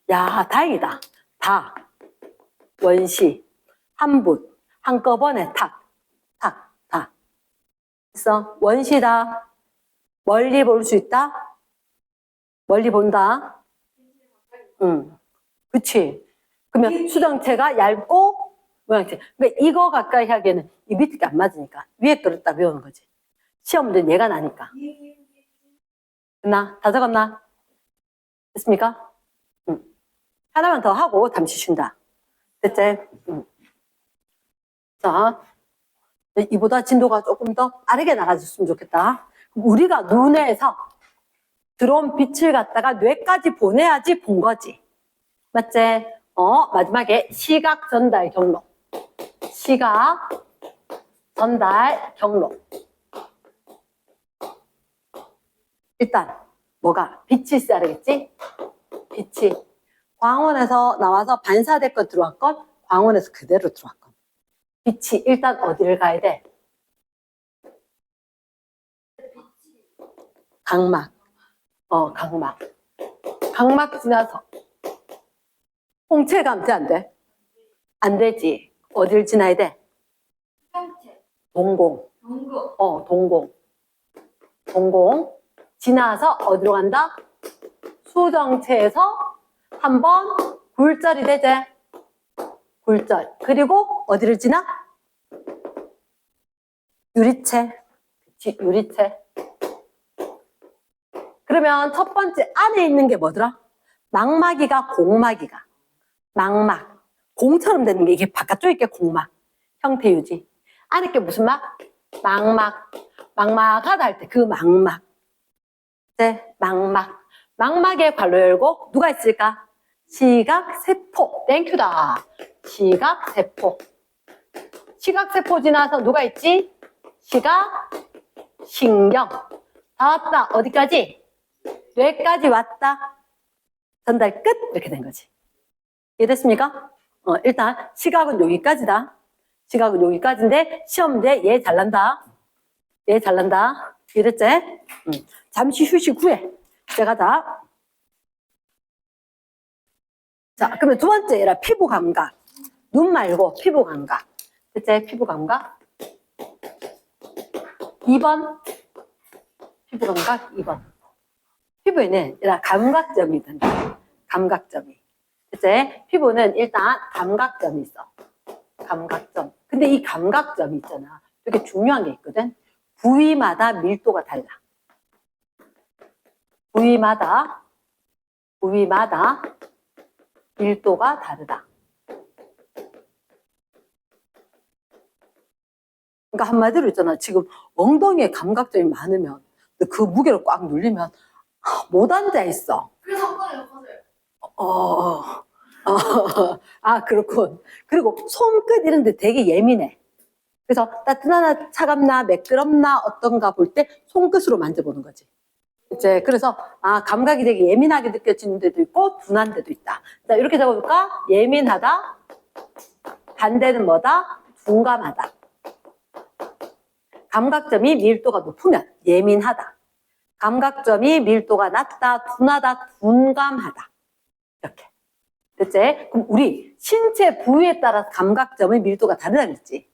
야 다행이다. 다. 원시. 한붓. 한꺼번에 다. 그래서 원시다. 멀리 볼 수 있다. 멀리 본다. 그치. 그러면 수정체가 얇고 모양체. 그러니까 이거 가까이 하기에는 이 밑에 게 안 맞으니까 위에 거를 딱 외우는 거지. 시험 문제는 얘가 나니까. 됐나? 다 적었나? 됐습니까? 하나만 더 하고 잠시 쉰다. 됐지? 자, 이보다 진도가 조금 더 빠르게 나가줬으면 좋겠다. 우리가 눈에서 들어온 빛을 갖다가 뇌까지 보내야지 본 거지. 맞지? 마지막에 시각 전달 경로. 일단 뭐가? 빛이 있어야 되겠지? 빛이. 광원에서 나와서 반사됐건 들어왔건 광원에서 그대로 들어왔건 빛이 일단 어디를 가야 돼? 각막. 각막. 각막 지나서 홍채 가면 돼, 안 돼? 안 되지. 어딜 지나야 돼? 동공. 동공. 동공. 지나서 어디로 간다? 수정체에서 한번 굴절이 되지? 굴절. 그리고 어디를 지나? 유리체. 그치, 유리체. 그러면 첫 번째 안에 있는 게 뭐더라? 망막이가 공막이가. 망막. 공처럼 되는 게 이게 바깥쪽에 게 공막. 형태 유지. 안에 게 무슨 막? 망막. 망막하다 할 때 그 망막. 네, 망막. 망막에 관로 열고 누가 있을까? 시각세포. 땡큐다. 시각세포. 시각세포 지나서 누가 있지? 시각, 신경. 다 왔다. 어디까지? 뇌까지 왔다. 전달 끝. 이렇게 된 거지. 이해됐습니까? 일단 시각은 여기까지다. 시각은 여기까지인데 시험 문제 얘 잘난다. 얘 잘난다. 이랬지? 잠시 휴식 후에 시작하자. 자, 그러면 두 번째 얘라 피부 감각. 눈 말고 피부 감각. 됐지? 피부 감각. 2번. 피부 감각 2번. 피부에는 얘라 감각점이 있단다. 감각점이. 됐지? 피부는 일단 감각점이 있어. 감각점. 근데 이 감각점이 있잖아. 되게 중요한 게 있거든. 부위마다 밀도가 달라. 부위마다 밀도가 다르다. 그러니까 한마디로 있잖아. 지금 엉덩이에 감각점이 많으면 그 무게를 꽉 눌리면 못 앉아 있어. 그래서 한 번에 엎어져요. 아, 그렇군. 그리고 손끝 이런 데 되게 예민해. 그래서 따뜻하나 차갑나 매끄럽나 어떤가 볼 때 손끝으로 만져보는 거지. 이제 그래서 감각이 되게 예민하게 느껴지는 데도 있고 둔한 데도 있다. 자, 이렇게 적어볼까? 예민하다. 반대는 뭐다? 둔감하다. 감각점이 밀도가 높으면 예민하다. 감각점이 밀도가 낮다, 둔하다, 둔감하다. 이렇게. 됐지? 그럼 우리 신체 부위에 따라서 감각점의 밀도가 다르다 그랬지?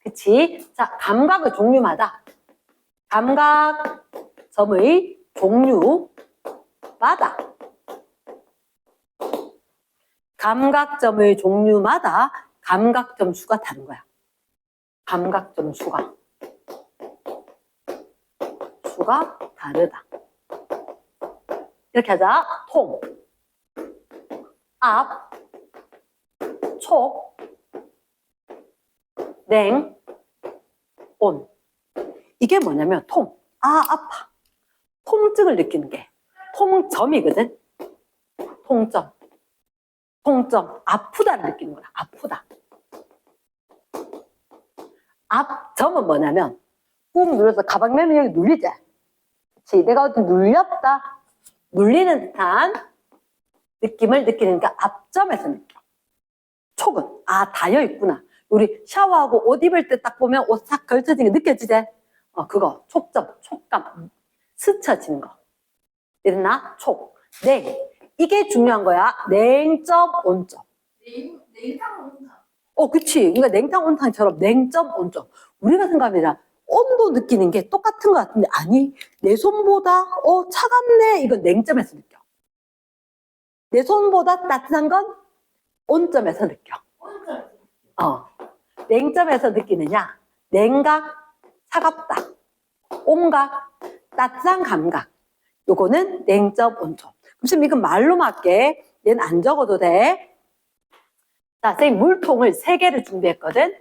그치? 자, 감각의 종류마다 감각점의 종류마다 감각점 수가 다른 거야. 감각점 수가 다르다. 이렇게 하자. 통, 앞, 촉, 냉, 온. 이게 뭐냐면 아파. 통증을 느끼는 게 통점이거든. 통점. 아프다를 느끼는 거야. 아프다. 앞점은 뭐냐면 꾹 눌러서 가방 매면 여기 눌리지. 그치? 내가 어디 눌렸다. 눌리는 듯한 느낌을 느끼니까 앞점에서 느껴. 촉은 닿여 있구나. 우리 샤워하고 옷 입을 때 딱 보면 옷 싹 걸쳐지는 게 느껴지지? 그거 촉점, 촉감, 스쳐지는 거. 이랬나? 촉, 냉. 이게 중요한 거야. 냉점, 온점. 냉탕 온탕. 그치. 그러니까 냉탕, 온탕처럼 냉점, 온점. 우리가 생각하면 온도 느끼는 게 똑같은 것 같은데 아니, 내 손보다 차갑네. 이건 냉점에서 느껴. 내 손보다 따뜻한 건 온점에서 느껴. 냉점에서 느끼느냐? 냉각, 차갑다. 온각, 따뜻한 감각. 요거는 냉점, 온점. 그럼 이건 말로만 할게. 얘는 안 적어도 돼. 자, 선생님 물통을 3개를 준비했거든.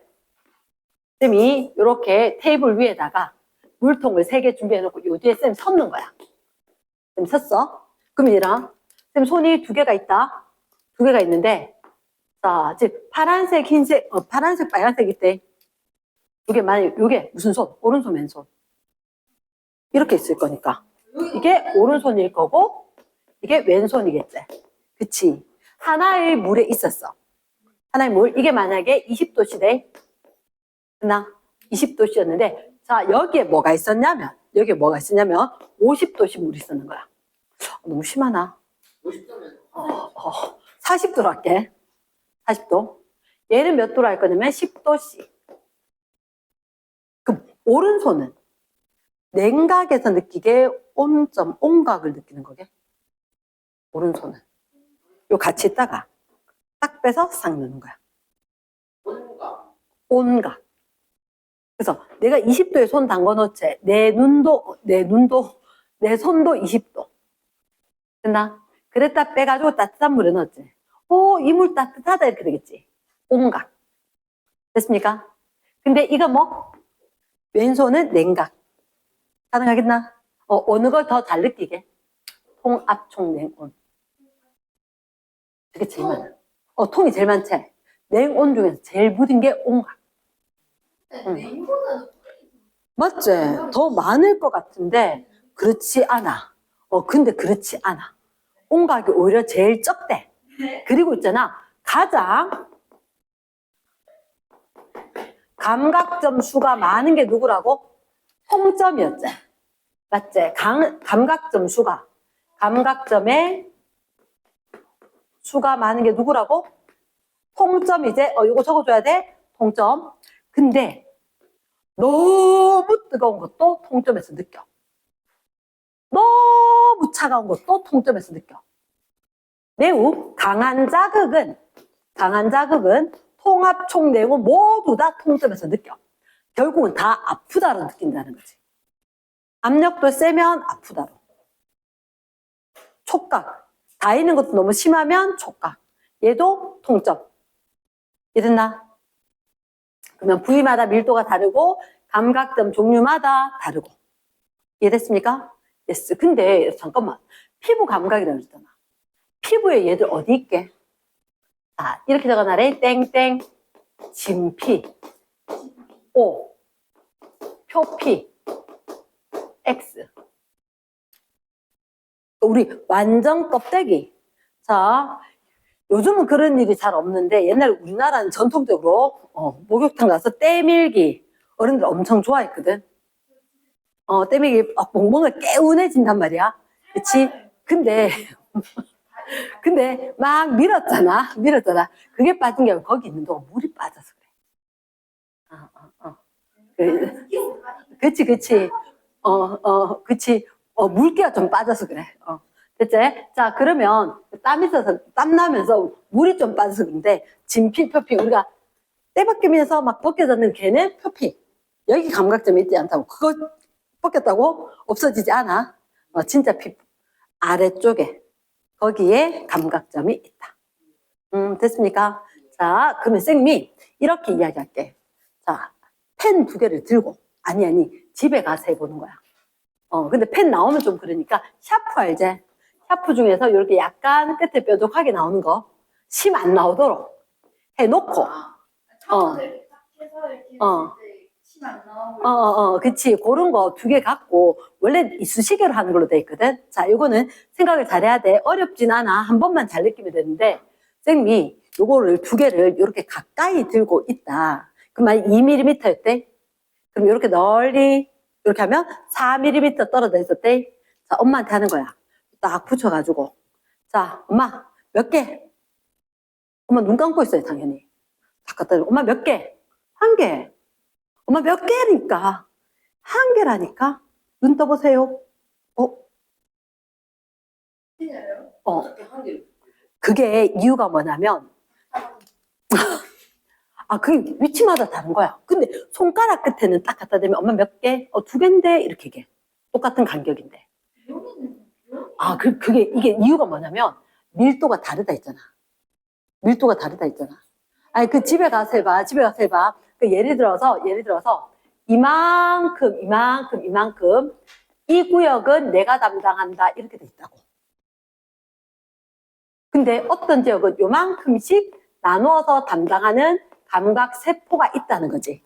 선생님이 이렇게 테이블 위에다가 물통을 3개 준비해놓고 요 뒤에 쌤 섰는 거야. 쌤 섰어. 그럼 얘랑 쌤 손이 2개가 있다. 2개가 있는데 자, 즉 파란색, 흰색, 파란색, 빨간색 있대. 이게 만약 요게 무슨 손? 오른손, 왼손. 이렇게 있을 거니까. 이게 오른손일 거고 이게 왼손이겠지. 그치? 하나의 물에 있었어. 하나의 물. 이게 만약에 20도씨래. 나 20도씨였는데, 자, 여기에 뭐가 있었냐면 50도씨 물이 있었는 거야. 너무 심하나? 50도면 40도로 할게. 40도. 얘는 몇 도로 할 거냐면 10도씨. 그럼 오른손은 냉각에서 느끼게 온점, 온각을 느끼는 거게. 오른손은. 요 같이 있다가 딱 빼서 싹 넣는 거야. 온가 온각. 그래서 내가 20도에 손 담궈 놓지. 내 손도 20도. 됐나? 그랬다 빼가지고 따뜻한 물에 넣었지. 오, 이 물 따뜻하다 이렇게 되겠지. 온각. 됐습니까? 근데 이거 뭐? 왼손은 냉각. 가능하겠나? 어느 걸 더 잘 느끼게? 통압총 냉온. 그게 제일 많아. 통이 제일 많지? 냉온 중에서 제일 무딘 게 온각. 냉보다는 맞지? 더 많을 것 같은데, 그렇지 않아. 근데 그렇지 않아. 온각이 오히려 제일 적대. 그리고 있잖아, 가장 감각점 수가 많은 게 누구라고? 통점이었지. 맞지? 감각점 수가. 감각점의 수가 많은 게 누구라고? 통점이제. 이거 적어줘야 돼. 통점. 근데 너무 뜨거운 것도 통점에서 느껴. 너무 차가운 것도 통점에서 느껴. 매우 강한 자극은 통합, 총, 냉온 모두 다 통점에서 느껴. 결국은 다 아프다로 느낀다는 거지. 압력도 세면 아프다로. 촉각. 닿이는 것도 너무 심하면 촉각. 얘도 통점. 이해됐나? 그러면 부위마다 밀도가 다르고 감각점 종류마다 다르고. 이해됐습니까? 예스. 근데 잠깐만. 피부 감각이라고 그랬잖아. 피부에 얘들 어디 있게? 자, 이렇게 적어놔래. 땡땡. 진피. O. 표피. X. 우리 완전 껍데기. 자, 요즘은 그런 일이 잘 없는데 옛날 우리나라는 전통적으로 목욕탕 가서 때밀기 어른들 엄청 좋아했거든. 때밀기 멍멍을 개운해진단 말이야. 그치? 근데 막 밀었잖아. 그게 빠진 게 아니고 거기 있는 동안 물이 빠져서 그래. 그치. 그치. 물기가 좀 빠져서 그래. 됐지? 자, 그러면 땀 나면서 물이 좀 빠져서 그런데 진피, 표피, 우리가 때 벗기면서 막 벗겨졌는 걔는 표피. 여기 감각점이 있지 않다고. 그거 벗겼다고 없어지지 않아. 진짜 피부. 아래쪽에. 거기에 감각점이 있다. 됐습니까? 자, 그러면 쌤이 이렇게 이야기할게. 자, 펜 2개를 들고, 아니, 집에 가서 해보는 거야. 근데 펜 나오면 좀 그러니까, 샤프 알지? 샤프 중에서 이렇게 약간 끝에 뾰족하게 나오는 거, 심 안 나오도록 해놓고, 차분하게 딱 해서 이렇게 침안 나오고 그치. 그런 거 2개 갖고, 원래 이쑤시개로 하는 걸로 돼 있거든? 자, 요거는 생각을 잘해야 돼. 어렵진 않아. 한 번만 잘 느끼면 되는데, 쌤이 요거를 2개를 이렇게 가까이 들고 있다. 그럼 2mm였대? 그럼 이렇게 널리, 이렇게 하면 4mm 떨어져 있었대? 자, 엄마한테 하는 거야. 딱 붙여가지고. 자, 엄마, 몇 개? 엄마 눈 감고 있어요, 당연히. 딱 갖다 대고, 엄마 몇 개? 1개. 엄마 몇 개니까? 1개라니까? 눈 떠보세요. 진짜요? 어떻게 한 개를 그게 이유가 뭐냐면, 그 위치마다 다른 거야. 근데 손가락 끝에는 딱 갖다 대면 엄마 몇 개? 2개인데? 이렇게 얘기해. 똑같은 간격인데. 이게 이유가 뭐냐면, 밀도가 다르다 했잖아. 아니, 그 집에 가서 해봐. 그 예를 들어서, 이만큼. 이 구역은 내가 담당한다. 이렇게 돼 있다고. 근데 어떤 지역은 요만큼씩 나누어서 담당하는 감각 세포가 있다는 거지.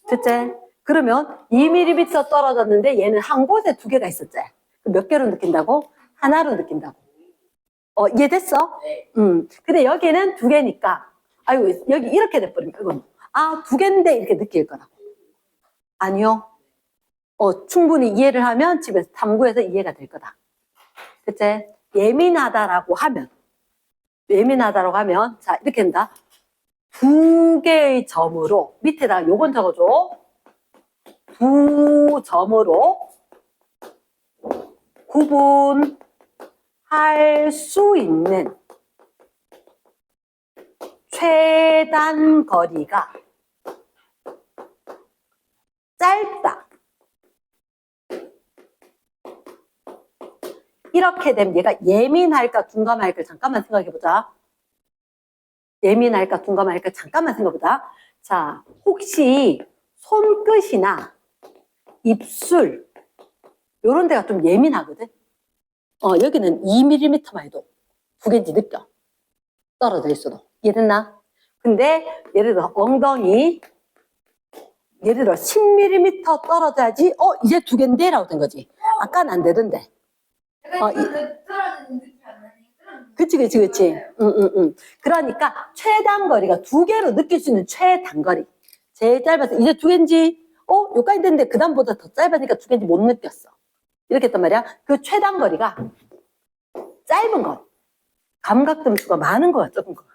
됐지? 그러면 2mm 떨어졌는데 얘는 한 곳에 2개가 있었지. 몇 개로 느낀다고? 하나로 느낀다고. 이해됐어? 네. 근데 여기는 두 개니까, 아유, 여기 이렇게 돼버리니까, 이건. 아, 두 개인데 이렇게 느낄 거라고. 아니요. 충분히 이해를 하면 집에서 탐구해서 이해가 될 거다. 그치? 예민하다라고 하면, 자, 이렇게 한다. 두 개의 점으로, 밑에다가 요건 적어줘. 두 점으로 구분할 수 있는 최단 거리가 짧다. 이렇게 되면 얘가 예민할까 둔감할까 잠깐만 생각해보자. 예민할까 둔감할까 잠깐만 생각해보자. 자, 혹시 손끝이나 입술 요런 데가 좀 예민하거든. 여기는 2mm만 해도 두 개인지 느껴. 떨어져 있어도. 이해됐나? 근데 예를 들어 엉덩이 예를 들어 10mm 떨어져야지 이제 두 개인데 라고 된 거지. 아까는 안 되던데. 약간 떨어지는 느낌 안 나니? 그치. 응. 그러니까 최단거리가 두 개로 느낄 수 있는 최단거리. 제일 짧아서 이제 두 개인지 여기까지 됐는데 그 다음보다 더 짧으니까 두 개인지 못 느꼈어. 이렇게 했단 말이야. 그 최단거리가 짧은 거. 감각점수가 많은 거야, 적은 거가.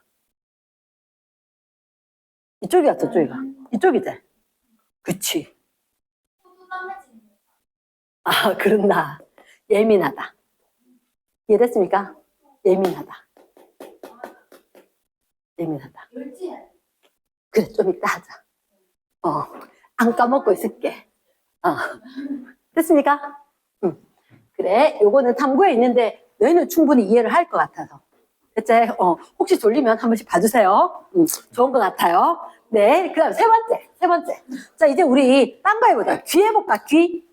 이쪽이야, 저쪽이가. 이쪽이지? 그치. 아, 그렇나. 예민하다. 이해됐습니까? 예민하다. 그래, 좀 이따 하자. 안 까먹고 있을게. 됐습니까? 응. 그래, 요거는 탐구에 있는데 너희는 충분히 이해를 할 것 같아서. 됐지? 혹시 졸리면 한 번씩 봐주세요. 좋은 것 같아요. 네, 그 다음 세 번째. 자, 이제 우리 딴 거 해보자. 귀 해볼까? 귀.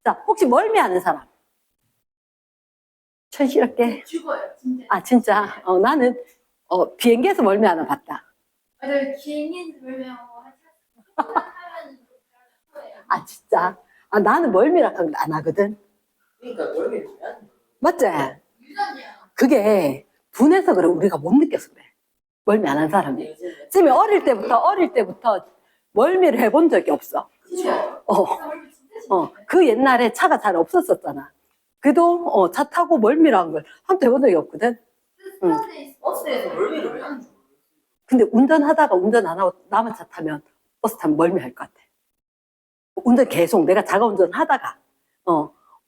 자, 혹시 멀미하는 사람? 천시럽게. 죽어요, 진짜. 아, 진짜? 나는, 비행기에서 멀미하나 봤다. 맞아요, 비행기에서 멀미하고 하면 아, 진짜? 아, 나는 멀미라고 안 하거든. 그러니까 멀미를 왜 하는 거야? 맞지? 유전이야. 그게 분해서 그래. 우리가 못 느껴서 그래. 멀미 안 한 사람이. 요즘에 쌤이 어릴 때부터 멀미를 해본 적이 없어. 진짜. 멀미 진짜 심해. 그 옛날에 차가 잘 없었었잖아. 그래도 차 타고 멀미를 한 걸 한 번도 해본 적이 없거든. 버스에서 멀미를 왜 하는 거야? 근데 운전하다가 운전 안 하고 남은 차 타면 버스 타면 멀미할 것 같아. 운전 계속 내가 자가 운전하다가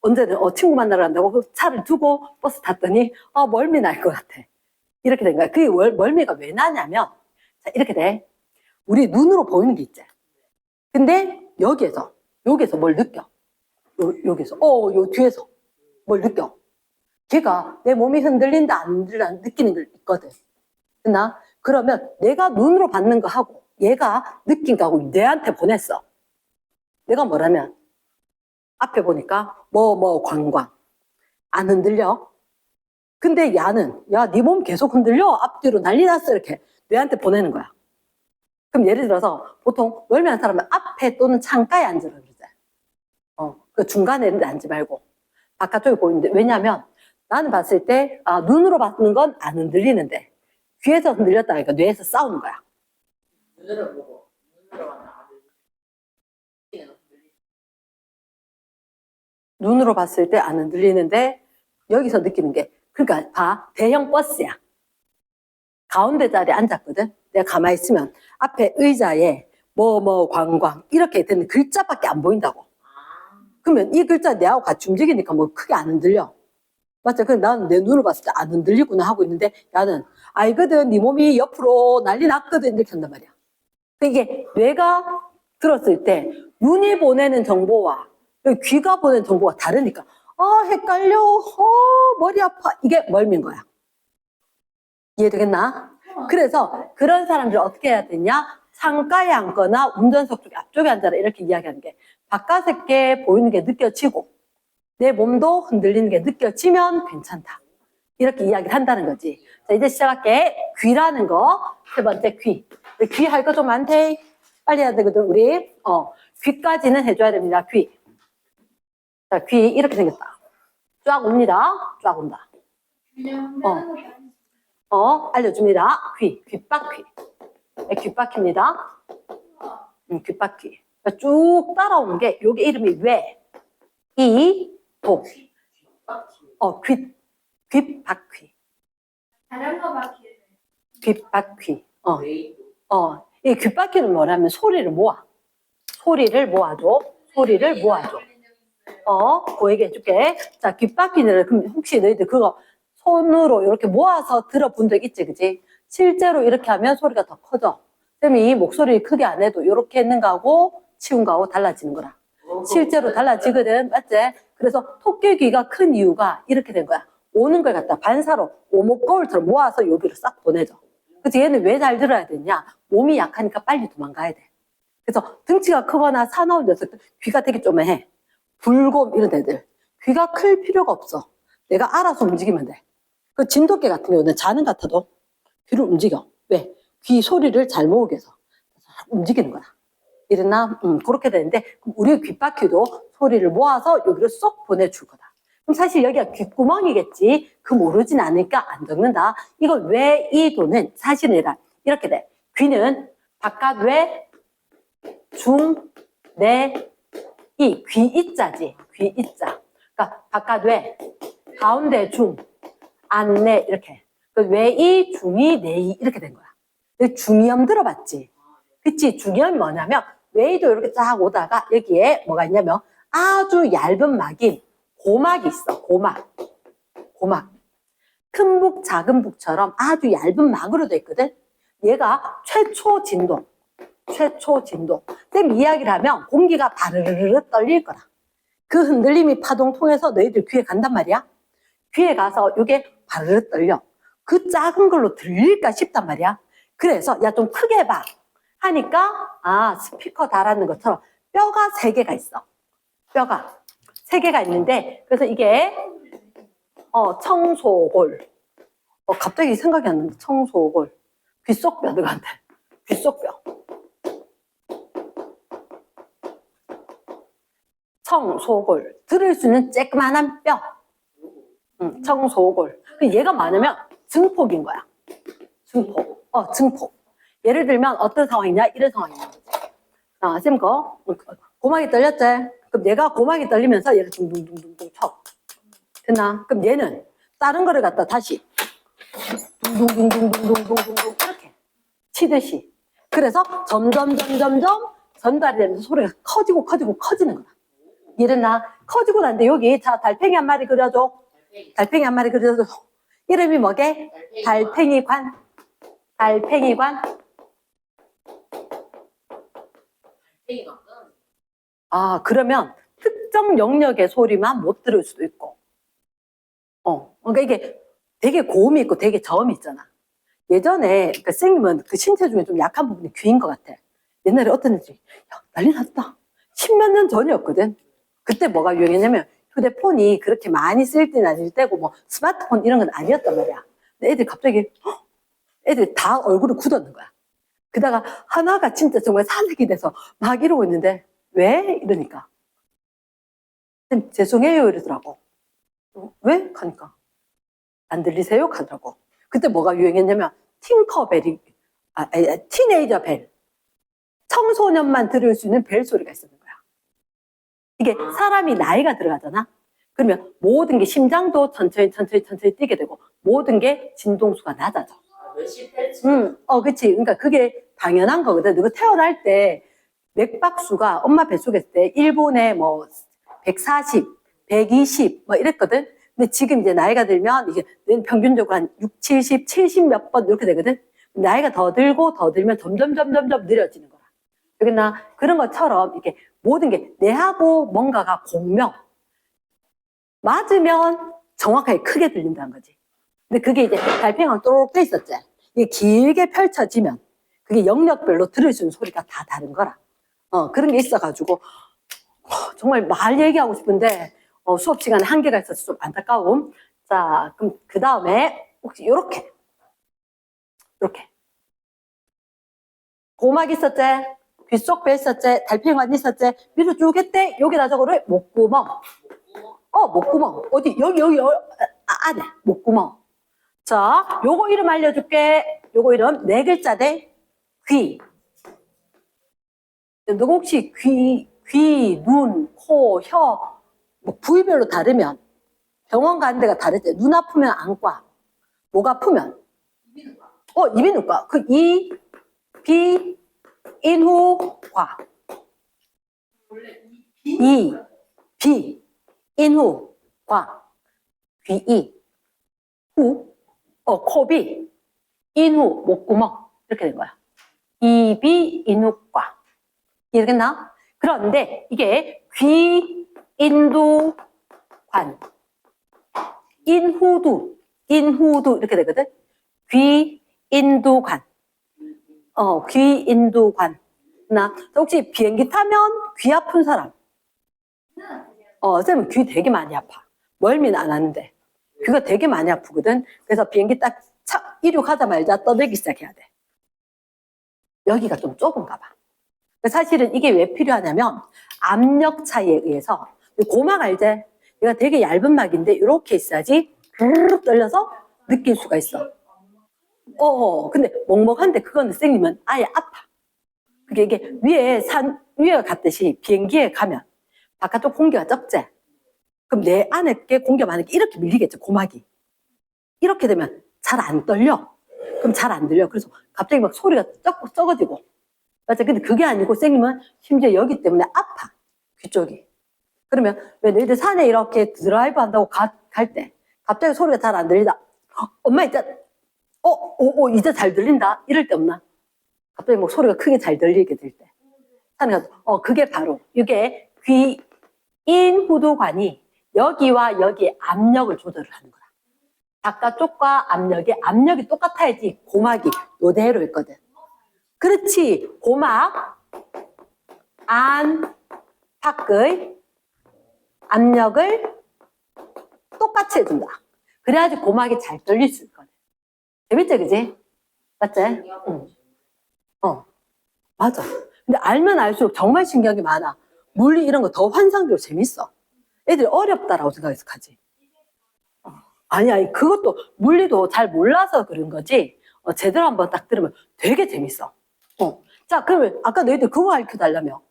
언제는 친구 만나러 간다고 차를 두고 버스 탔더니 멀미 날 것 같아. 이렇게 된 거야. 그게 멀미가 왜 나냐면 자, 이렇게 돼. 우리 눈으로 보이는 게 있지. 근데 여기에서 뭘 느껴. 여기서 요 뒤에서 뭘 느껴. 걔가 내 몸이 흔들린다 안 흔들린다 느끼는 게 있거든. 됐나? 그러면 내가 눈으로 받는 거 하고 얘가 느낀 거하고 내한테 보냈어. 내가 뭐라면 앞에 보니까 관광 안 흔들려. 근데 야는 네 몸 계속 흔들려. 앞뒤로 난리 났어. 이렇게 뇌한테 보내는 거야. 그럼 예를 들어서 보통 멀미한 사람은 앞에 또는 창가에 앉으라 그러지. 그 중간에 이런 데 앉지 말고 바깥쪽에 보이는데 왜냐면 나는 봤을 때 눈으로 봤는 건 안 흔들리는데 귀에서 흔들렸다 하니까 뇌에서 싸우는 거야. 눈으로 보고 눈으로 하면 안 들리지. 눈으로 봤을 때 안 흔들리는데 여기서 느끼는 게 그러니까 봐 대형 버스야. 가운데 자리에 앉았거든. 내가 가만히 있으면 앞에 의자에 관광 이렇게 되는 글자밖에 안 보인다고. 그러면 이 글자 내하고 같이 움직이니까 뭐 크게 안 흔들려. 맞죠? 그래서 나는 내 눈을 봤을 때 안 흔들리구나 하고 있는데 야는 알거든. 네 몸이 옆으로 난리 났거든. 이렇게 한단 말이야. 이게 뇌가 들었을 때 눈이 보내는 정보와 귀가 보내는 정보가 다르니까 헷갈려. 머리 아파. 이게 멀미인 거야. 이해되겠나? 그래서 그런 사람들 어떻게 해야 되냐? 창가에 앉거나 운전석 쪽에 앞쪽에 앉아라 이렇게 이야기하는 게 바깥에 게 보이는 게 느껴지고 내 몸도 흔들리는 게 느껴지면 괜찮다. 이렇게 이야기를 한다는 거지. 자, 이제 시작할게. 귀라는 거. 세 번째 귀. 귀 할 거 좀 많대. 빨리 해야 되거든, 우리. 귀까지는 해줘야 됩니다, 귀. 자, 귀 이렇게 생겼다. 쫙 옵니다. 쫙 온다. 그냥 어. 하는 것도 아니지. 알려줍니다. 귓바퀴. 네, 귓바퀴입니다. 귓바퀴. 쭉 따라오는 게, 요게 이름이 왜, 도. 귓바퀴. 자전거 바퀴를. 귓바퀴. 웨이도. 이 귓바퀴는 뭐냐면 소리를 모아. 소리를 모아줘. 소리를 모아줘. 그 얘기 해줄게. 자, 귓바퀴는, 그럼 혹시 너희들 그거 손으로 이렇게 모아서 들어본 적 있지, 그지? 실제로 이렇게 하면 소리가 더 커져. 쌤이 목소리 크게 안 해도 이렇게 했는 거하고 치운 거하고 달라지는 거라. 실제로 달라지거든, 맞지? 그래서 토끼 귀가 큰 이유가 이렇게 된 거야. 오는 걸 갖다 반사로 오목거울처럼 모아서 여기로 싹 보내줘. 그래서 얘는 왜 잘 들어야 되냐? 몸이 약하니까 빨리 도망가야 돼. 그래서 등치가 크거나 사나운 녀석들, 귀가 되게 쪼매해. 불곰 이런 애들. 귀가 클 필요가 없어. 내가 알아서 움직이면 돼. 그 진돗개 같은 경우는 자는 것 같아도 귀를 움직여. 왜? 귀 소리를 잘 모으기 위해서. 움직이는 거야. 이랬나? 그렇게 되는데, 그럼 우리 귓바퀴도 소리를 모아서 여기로 쏙 보내줄 거다. 그럼 사실 여기가 귓구멍이겠지. 그 모르진 않으니까 안 적는다. 이걸 왜 이 도는 사실은 이렇게 돼. 귀는 바깥 외, 중, 내, 이. 귀 이자지. 귀 이자. 그러니까 바깥 외, 가운데 중, 안 내 이렇게. 외이, 중이, 내이 이렇게 된 거야. 중이염 들어봤지? 그치? 중이염이 뭐냐면 외이도 이렇게 쫙 오다가 여기에 뭐가 있냐면 아주 얇은 막인 고막이 있어. 고막. 큰 북, 작은 북처럼 아주 얇은 막으로 돼 있거든. 얘가 최초 진동. 쌤 이야기를 하면 공기가 바르르르 떨릴 거라. 그 흔들림이 파동 통해서 너희들 귀에 간단 말이야. 귀에 가서 이게 바르르 떨려. 그 작은 걸로 들릴까 싶단 말이야. 그래서 야 좀 크게 해봐 하니까 스피커 달았는 것처럼 뼈가 3개가 있어. 뼈가 3개가 있는데 그래서 이게 청소골. 갑자기 생각이 안 나는데 청소골. 귓속뼈 들어간대. 귓속뼈. 청소골. 들을 수 있는 쬐끄만한 뼈. 청소골. 얘가 뭐냐면 증폭인 거야. 증폭. 예를 들면 어떤 상황이냐? 이런 상황이냐. 쌤 거 고막이 떨렸지? 그럼 얘가 고막이 떨리면서 얘를 둥둥둥둥 쳐. 됐나? 그럼 얘는 다른 거를 갖다 다시 둥둥둥둥둥둥둥둥 이렇게 치듯이. 그래서 점점 전달이 되면서 소리가 커지는 거야. 이랬나? 커지고 난데 여기 자 달팽이 한 마리 그려줘. 달팽이 한 마리 그려줘. 이름이 뭐게? 달팽이관. 그러면 특정 영역의 소리만 못 들을 수도 있고. 그러니까 이게 되게 고음이 있고 되게 저음이 있잖아. 예전에, 그러니까 선생님은 그 신체 중에 좀 약한 부분이 귀인 것 같아. 옛날에 어떤 애들이, 야, 난리 났다. 10몇 년 전이었거든. 그때 뭐가 유행했냐면 휴대폰이 그렇게 많이 쓸 때는 아닐 때고 뭐 스마트폰 이런 건 아니었단 말이야. 근데 애들이 갑자기, 애들이 다 얼굴을 굳었는 거야. 그다가 하나가 진짜 정말 사색이 돼서 막 이러고 있는데 왜? 이러니까 죄송해요 이러더라고. 왜? 하니까 안 들리세요? 하더라고. 그때 뭐가 유행했냐면 팅커벨이 티네이저 벨. 청소년만 들을 수 있는 벨 소리가 있었는 거야. 이게 사람이 나이가 들어가잖아. 그러면 모든 게 심장도 천천히 뛰게 되고 모든 게 진동수가 낮아져. 몇십 헬츠? 그치. 그러니까 그게 당연한 거거든. 너가 태어날 때 맥박수가 엄마 뱃속에 있을 때 일본에 뭐 140, 120 뭐 이랬거든. 근데 지금 이제 나이가 들면 이게 평균적으로 한 6, 70, 70 몇 번 이렇게 되거든. 나이가 더 들면 점점 느려지는 거야. 그러나 그런 것처럼 이렇게 모든 게 내하고 뭔가가 공명. 맞으면 정확하게 크게 들린다는 거지. 근데 그게 이제 달팽이랑 또록 돼 있었지. 이게 길게 펼쳐지면 그게 영역별로 들을 수 있는 소리가 다 다른 거라. 그런 게 있어가지고 정말 말 얘기하고 싶은데 수업 시간에 한계가 있어서 좀 안타까움. 자, 그럼 그 다음에 혹시 요렇게 고막 있었지? 귓속뼈 있었지? 달팽이관 있었지? 위로 쭉 했대? 여기다 저거를 목구멍. 목구멍. 어디? 여기 안에. 목구멍. 자, 요거 이름 알려줄게. 요거 이름 네 글자 대 귀. 너 혹시 귀, 눈, 코, 혀, 뭐 부위별로 다르면 병원 가는 데가 다르지. 눈 아프면 안과, 목 아프면 이비인후과. 그 비, 인후, 과. 비, 인후, 과. 귀, 후, 코비, 인후, 목구멍. 이렇게 된 거야. 이비, 인후과. 이해겠나? 그런데 이게 귀, 인두, 관. 인후두 이렇게 되거든. 귀, 인두, 관. 귀, 인두, 관. 혹시 비행기 타면 귀 아픈 사람? 쌤은 귀 되게 많이 아파. 멀미는 안 하는데. 귀가 되게 많이 아프거든. 그래서 비행기 딱 이륙하자마자 떠들기 시작해야 돼. 여기가 좀 좁은가 봐. 사실은 이게 왜 필요하냐면 압력 차이에 의해서 고막 알지? 얘가 되게 얇은 막인데 이렇게 있어야지 부르륵 떨려서 느낄 수가 있어. 근데 먹먹한데 그거는 생기면 아예 아파. 그게 이게 위에 갔듯이 비행기에 가면 바깥쪽 공기가 적지? 그럼 내 안에 게 공기가 많으니까 이렇게 밀리겠죠, 고막이. 이렇게 되면 잘 안 떨려. 그럼 잘 안 들려. 그래서 갑자기 막 소리가 적어지고. 맞아. 근데 그게 아니고 생기면 심지어 여기 때문에 아파. 귀 쪽이. 그러면 왜 너희들 산에 이렇게 드라이브 한다고 갈 때 갑자기 소리가 잘 안 들리다. 엄마 이제 이제 잘 들린다. 이럴 때 없나? 갑자기 뭐 소리가 크게 잘 들리게 될 때. 산에 가서 그게 바로 이게 귀 인후두관이 여기와 여기 압력을 조절을 하는 거야. 바깥쪽과 압력이 똑같아야지 고막이 요대로 있거든. 그렇지. 고막 안 밖의 압력을 똑같이 해준다. 그래야지 고막이 잘 떨릴 수 있거든. 재밌지, 그지? 맞지? 응. 맞아. 근데 알면 알수록 정말 신기한 게 많아. 물리 이런 거 더 환상적으로 재밌어. 애들이 어렵다라고 생각해서 가지. 아니, 그것도 물리도 잘 몰라서 그런 거지. 제대로 한번 딱 들으면 되게 재밌어. 자, 그러면 아까 너희들 그거 가르쳐 달라며.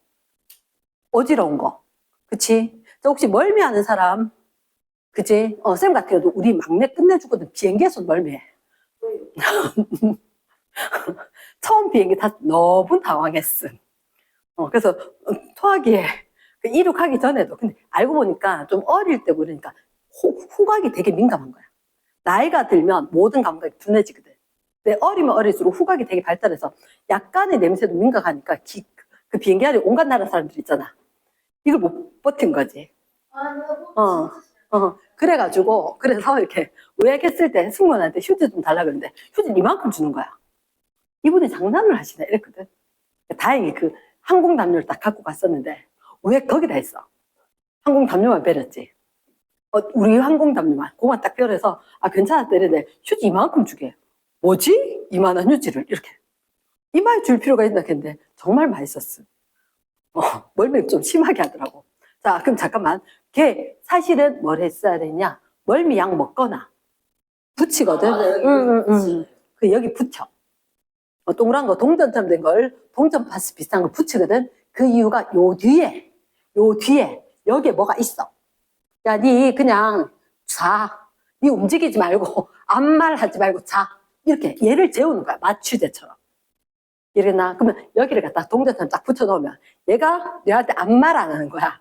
어지러운 거. 그치? 저 혹시 멀미하는 사람, 그치? 쌤 같은 경우도 우리 막내 끝내주거든. 비행기에서 멀미해. 처음 비행기 탔을 때 너무 당황했음. 그래서 토하기에 이륙하기 전에도. 근데 알고 보니까 좀 어릴 때 그러니까 후각이 되게 민감한 거야. 나이가 들면 모든 감각이 둔해지거든. 근데 어리면 어릴수록 후각이 되게 발달해서 약간의 냄새도 민감하니까 그 비행기 안에 온갖 나라 사람들 있잖아. 이걸 못 버틴 거지. 그래서 이렇게 의학했을 때 승무원한테 휴지 좀 달라 그러는데 휴지는 이만큼 주는 거야. 이분이 장난을 하시네 이랬거든. 다행히 그 항공 담요를 딱 갖고 갔었는데 왜 거기다 했어? 항공 담요만 베렸지. 우리 항공 담요만 그거만 딱 베려서 괜찮았다 이랬는데 휴지 이만큼 주게. 뭐지? 이만한 휴지를 이렇게 이마에 줄 필요가 있나 했는데 정말 맛있었어. 멀미 좀 심하게 하더라고. 자, 그럼 잠깐만. 걔 사실은 뭘 했어야 되냐? 멀미약 먹거나 붙이거든. 그 여기 붙여. 동그란 거 동전처럼 된 걸 동전 파스 비슷한 걸 붙이거든. 그 이유가 요 뒤에 여기에 뭐가 있어. 야, 니 그냥 자. 니 움직이지 말고 아무 말 하지 말고 자. 이렇게 얘를 재우는 거야. 마취제처럼. 이래나 그러면 여기를 갖다 동전처럼 딱 붙여놓으면 얘가 너한테 아무 말 안 하는 거야.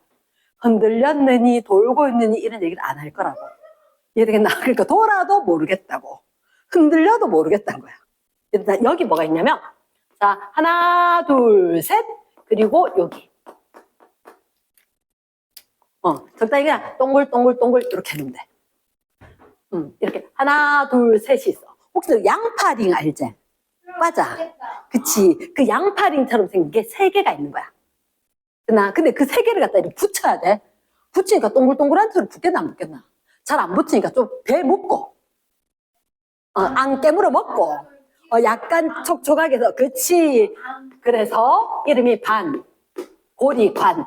흔들렸느니 돌고 있느니 이런 얘기를 안 할 거라고. 이해되겠나? 그러니까 돌아도 모르겠다고. 흔들려도 모르겠다는 거야. 여기 뭐가 있냐면 자 하나 둘 셋 그리고 여기 적당히 그냥 동글동글 이렇게 해놓으면 돼. 이렇게 하나 둘 셋이 있어. 혹시 양파링 알지? 맞아. 그치. 그 양파링처럼 생긴 게 3개가 있는 거야. 근데 그 3개를 갖다 이렇게 붙여야 돼. 붙이니까 동글동글한 털을 붙겠나 안 붙겠나? 잘 안 붙으니까 좀 배 먹고 안 깨물어 먹고 약간 촉촉하게 해서 그치. 그래서 이름이 고리관.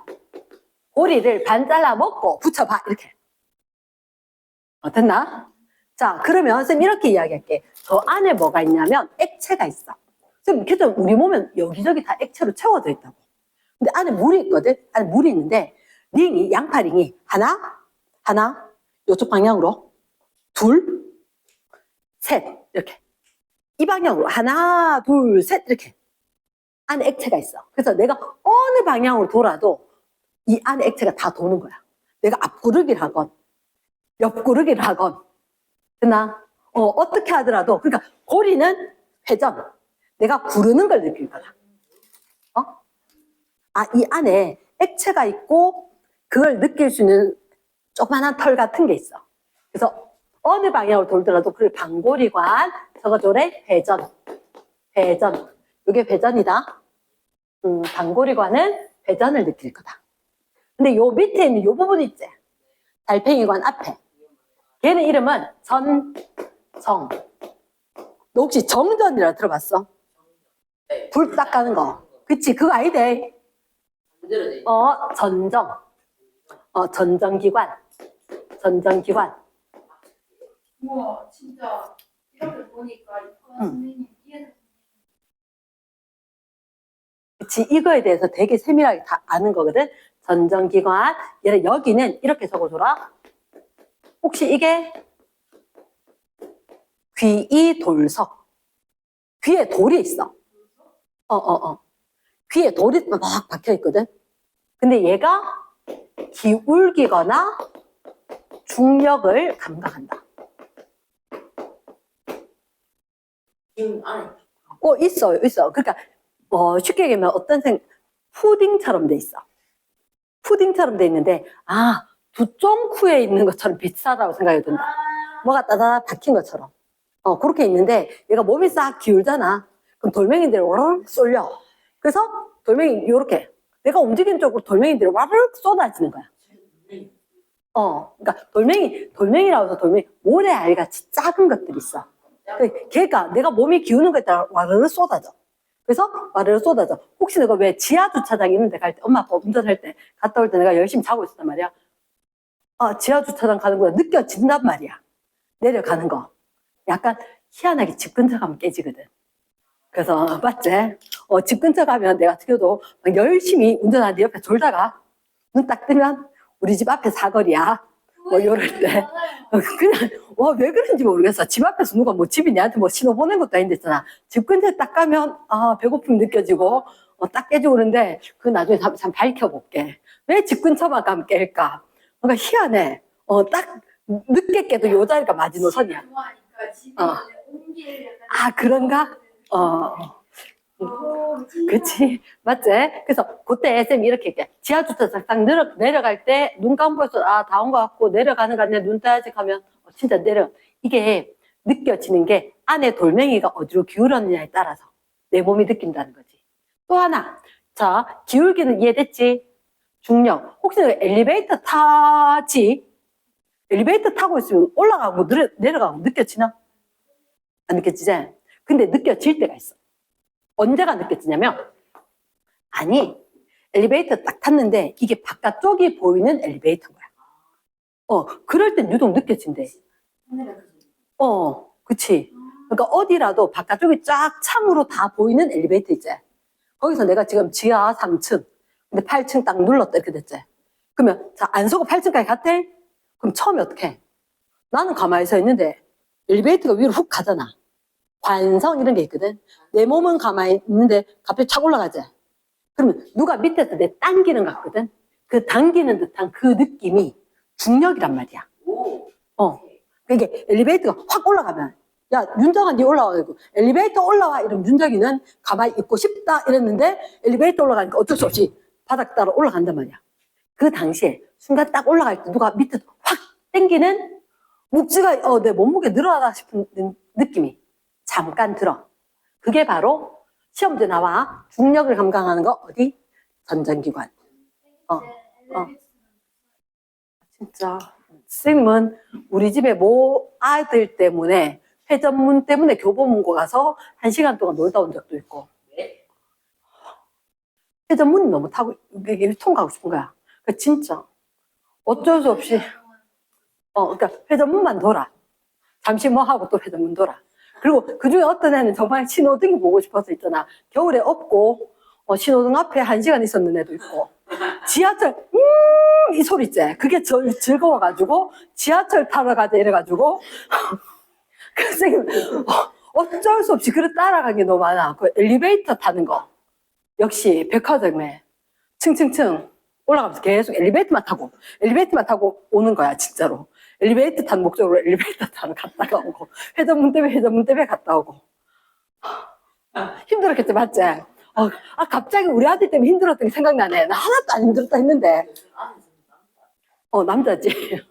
고리를 반 잘라 먹고 붙여봐 이렇게. 됐나? 자, 그러면 쌤 이렇게 이야기할게. 저 안에 뭐가 있냐면 액체가 있어. 쌤, 그래도 우리 몸은 여기저기 다 액체로 채워져 있다고. 근데 안에 물이 있거든? 안에 물이 있는데, 양파링이 하나, 요쪽 방향으로, 둘, 셋, 이렇게. 이 방향으로, 하나, 둘, 셋, 이렇게. 안에 액체가 있어. 그래서 내가 어느 방향으로 돌아도 이 안에 액체가 다 도는 거야. 내가 앞구르기를 하건, 옆구르기를 하건, 그나 어떻게 하더라도, 그러니까 고리는 회전. 내가 구르는 걸 느낄 거다. 이 안에 액체가 있고 그걸 느낄 수 있는 조그만한 털 같은 게 있어. 그래서 어느 방향으로 돌더라도 그걸 방고리관, 저거조래 회전. 이게 회전이다. 방고리관은 회전을 느낄 거다. 근데 요 밑에 있는 요 부분 있지? 달팽이관 앞에. 걔는 이름은 정. 너 혹시 정전이라 들어봤어? 네. 불 딱 가는 거. 그치? 그거 아니대. 전정기관. 우와, 진짜 이렇게 보니까 이과 선생님 이해가 그치? 이거에 대해서 되게 세밀하게 다 아는 거거든? 전정기관. 얘는 여기는 이렇게 적어줘라. 혹시 이게 귀이돌석. 귀에 돌이 있어. 귀에 돌이 막 박혀 있거든? 근데 얘가 기울기거나 중력을 감각한다. 지금 안에 있어. 그러니까, 쉽게 얘기하면 푸딩처럼 돼 있어. 푸딩처럼 돼 있는데, 두쫑쿠에 있는 것처럼 비슷하다고 생각이 든다. 뭐가 따다다 박힌 것처럼. 그렇게 있는데, 얘가 몸이 싹 기울잖아. 그럼 돌멩이들이 와르륵 쏠려. 그래서 돌멩이, 요렇게. 내가 움직이는 쪽으로 돌멩이들이 와르륵 쏟아지는 거야. 그러니까 돌멩이라고 해서 모래알같이 작은 것들이 있어. 걔가 내가 몸이 기우는 거에 따라 와르르 쏟아져. 그래서 와르르 쏟아져. 혹시 내가 왜 지하 주차장 있는 데 갈 때, 엄마 아빠 운전할 때, 갔다 올 때 내가 열심히 자고 있었단 말이야. 지하 주차장 가는 거야. 느껴진단 말이야. 내려가는 거. 약간 희한하게 집 근처 가면 깨지거든. 그래서, 맞지? 집 근처 가면 내가 특여도 막 열심히 운전하는데 옆에 졸다가 눈 딱 뜨면 우리 집 앞에 사거리야. 요럴 때. 그냥, 왜 그런지 모르겠어. 집 앞에서 누가 집이 내한테 신호 보낸 것도 아닌데 있잖아. 집 근처에 딱 가면, 배고픔 느껴지고, 딱 깨지고 그러는데, 그거 나중에 참 밝혀볼게. 왜 집 근처만 가면 깰까? 뭔가 희한해. 딱 늦게 깨도 요 자리가 마지노선이야. 좋아하니까 집에 옮길 약간 그런가? 그치. 맞지? 그래서 그때 쌤이 이렇게 얘기해. 지하주차장 딱 내려갈 때 눈 감고서 다 온 것 같고 내려가는 거 같네. 눈 떠야지 가면 진짜 이게 느껴지는 게 안에 돌멩이가 어디로 기울었느냐에 따라서 내 몸이 느낀다는 거지. 또 하나. 자, 기울기는 이해됐지? 중력. 혹시 엘리베이터 타지? 엘리베이터 타고 있으면 올라가고 내려가고 느껴지나? 안 느껴지지? 근데 느껴질 때가 있어. 언제가 느껴지냐면, 엘리베이터 딱 탔는데 이게 바깥쪽이 보이는 엘리베이터인 거야. 그럴 땐 유독 느껴진대. 그치. 그러니까 어디라도 바깥쪽이 쫙 창으로 다 보이는 엘리베이터 있지. 거기서 내가 지금 지하 3층, 근데 8층 딱 눌렀다 이렇게 됐지. 그러면 자, 안 서고 8층까지 갔대? 그럼 처음에 어떻게 해? 나는 가만히 서 있는데 엘리베이터가 위로 훅 가잖아. 관성 이런 게 있거든. 내 몸은 가만히 있는데 갑자기 착 올라가지. 그러면 누가 밑에서 내 당기는 것 같거든. 그 당기는 듯한 그 느낌이 중력이란 말이야. 이게 엘리베이터가 확 올라가면, 야, 윤정아, 니 올라와가지고 엘리베이터 올라와 이러면 윤정이는 가만히 있고 싶다 이랬는데 엘리베이터 올라가니까 어쩔 수 없이 바닥 따라 올라간단 말이야. 그 당시에 순간 딱 올라갈 때 누가 밑에서 확 당기는 묵지가 내 몸무게 늘어나다 싶은 느낌이 잠깐 들어. 그게 바로 시험제 나와 중력을 감각하는 거 어디? 전정기관. 진짜 선생님은 우리 집에 아들 때문에 회전문 때문에 교보문고 가서 1시간 동안 놀다 온 적도 있고. 회전문이 너무 통과하고 싶은 거야. 그러니까 진짜 어쩔 수 없이 그러니까 회전문만 돌아. 잠시 뭐 하고 또 회전문 돌아. 그리고 그 중에 어떤 애는 정말 신호등이 보고 싶어서 있잖아. 겨울에 없고, 신호등 앞에 1시간 있었는 애도 있고. 지하철, 이 소리 있지? 그게 즐거워가지고, 지하철 타러 가자 이래가지고. 그래서 어쩔 수 없이 그래 따라간 게 너무 많아. 그 엘리베이터 타는 거. 역시 백화점에 층층층 올라가면서 계속 엘리베이터만 타고 오는 거야, 진짜로. 엘리베이터 탄 목적으로 엘리베이터 타러 갔다가 오고, 회전문 때문에 갔다 오고. 힘들었겠지, 맞지? 갑자기 우리 아들 때문에 힘들었던 게 생각나네. 나 하나도 안 힘들었다 했는데. 남자지.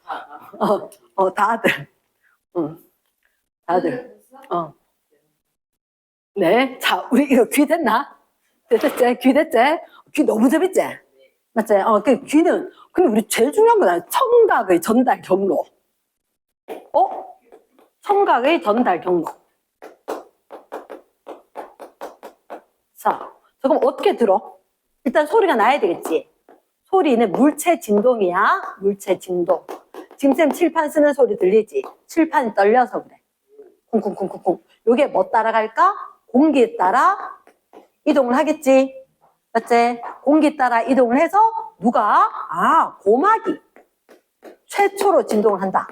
다들. 응. 다들. 네. 자, 우리 이거 귀 됐나? 됐지? 귀 됐지? 귀 너무 재밌지? 맞지? 그 귀는, 근데 우리 제일 중요한 건 아니야. 청각의 전달 경로. 청각의 전달 경로. 자, 그럼 어떻게 들어? 일단 소리가 나야 되겠지? 소리는 물체 진동이야. 물체 진동. 지금 쌤 칠판 쓰는 소리 들리지? 칠판이 떨려서 그래. 쿵쿵쿵쿵쿵. 요게 뭐 따라갈까? 공기에 따라 이동을 하겠지? 맞지? 공기 따라 이동을 해서 누가? 고막이 최초로 진동을 한다.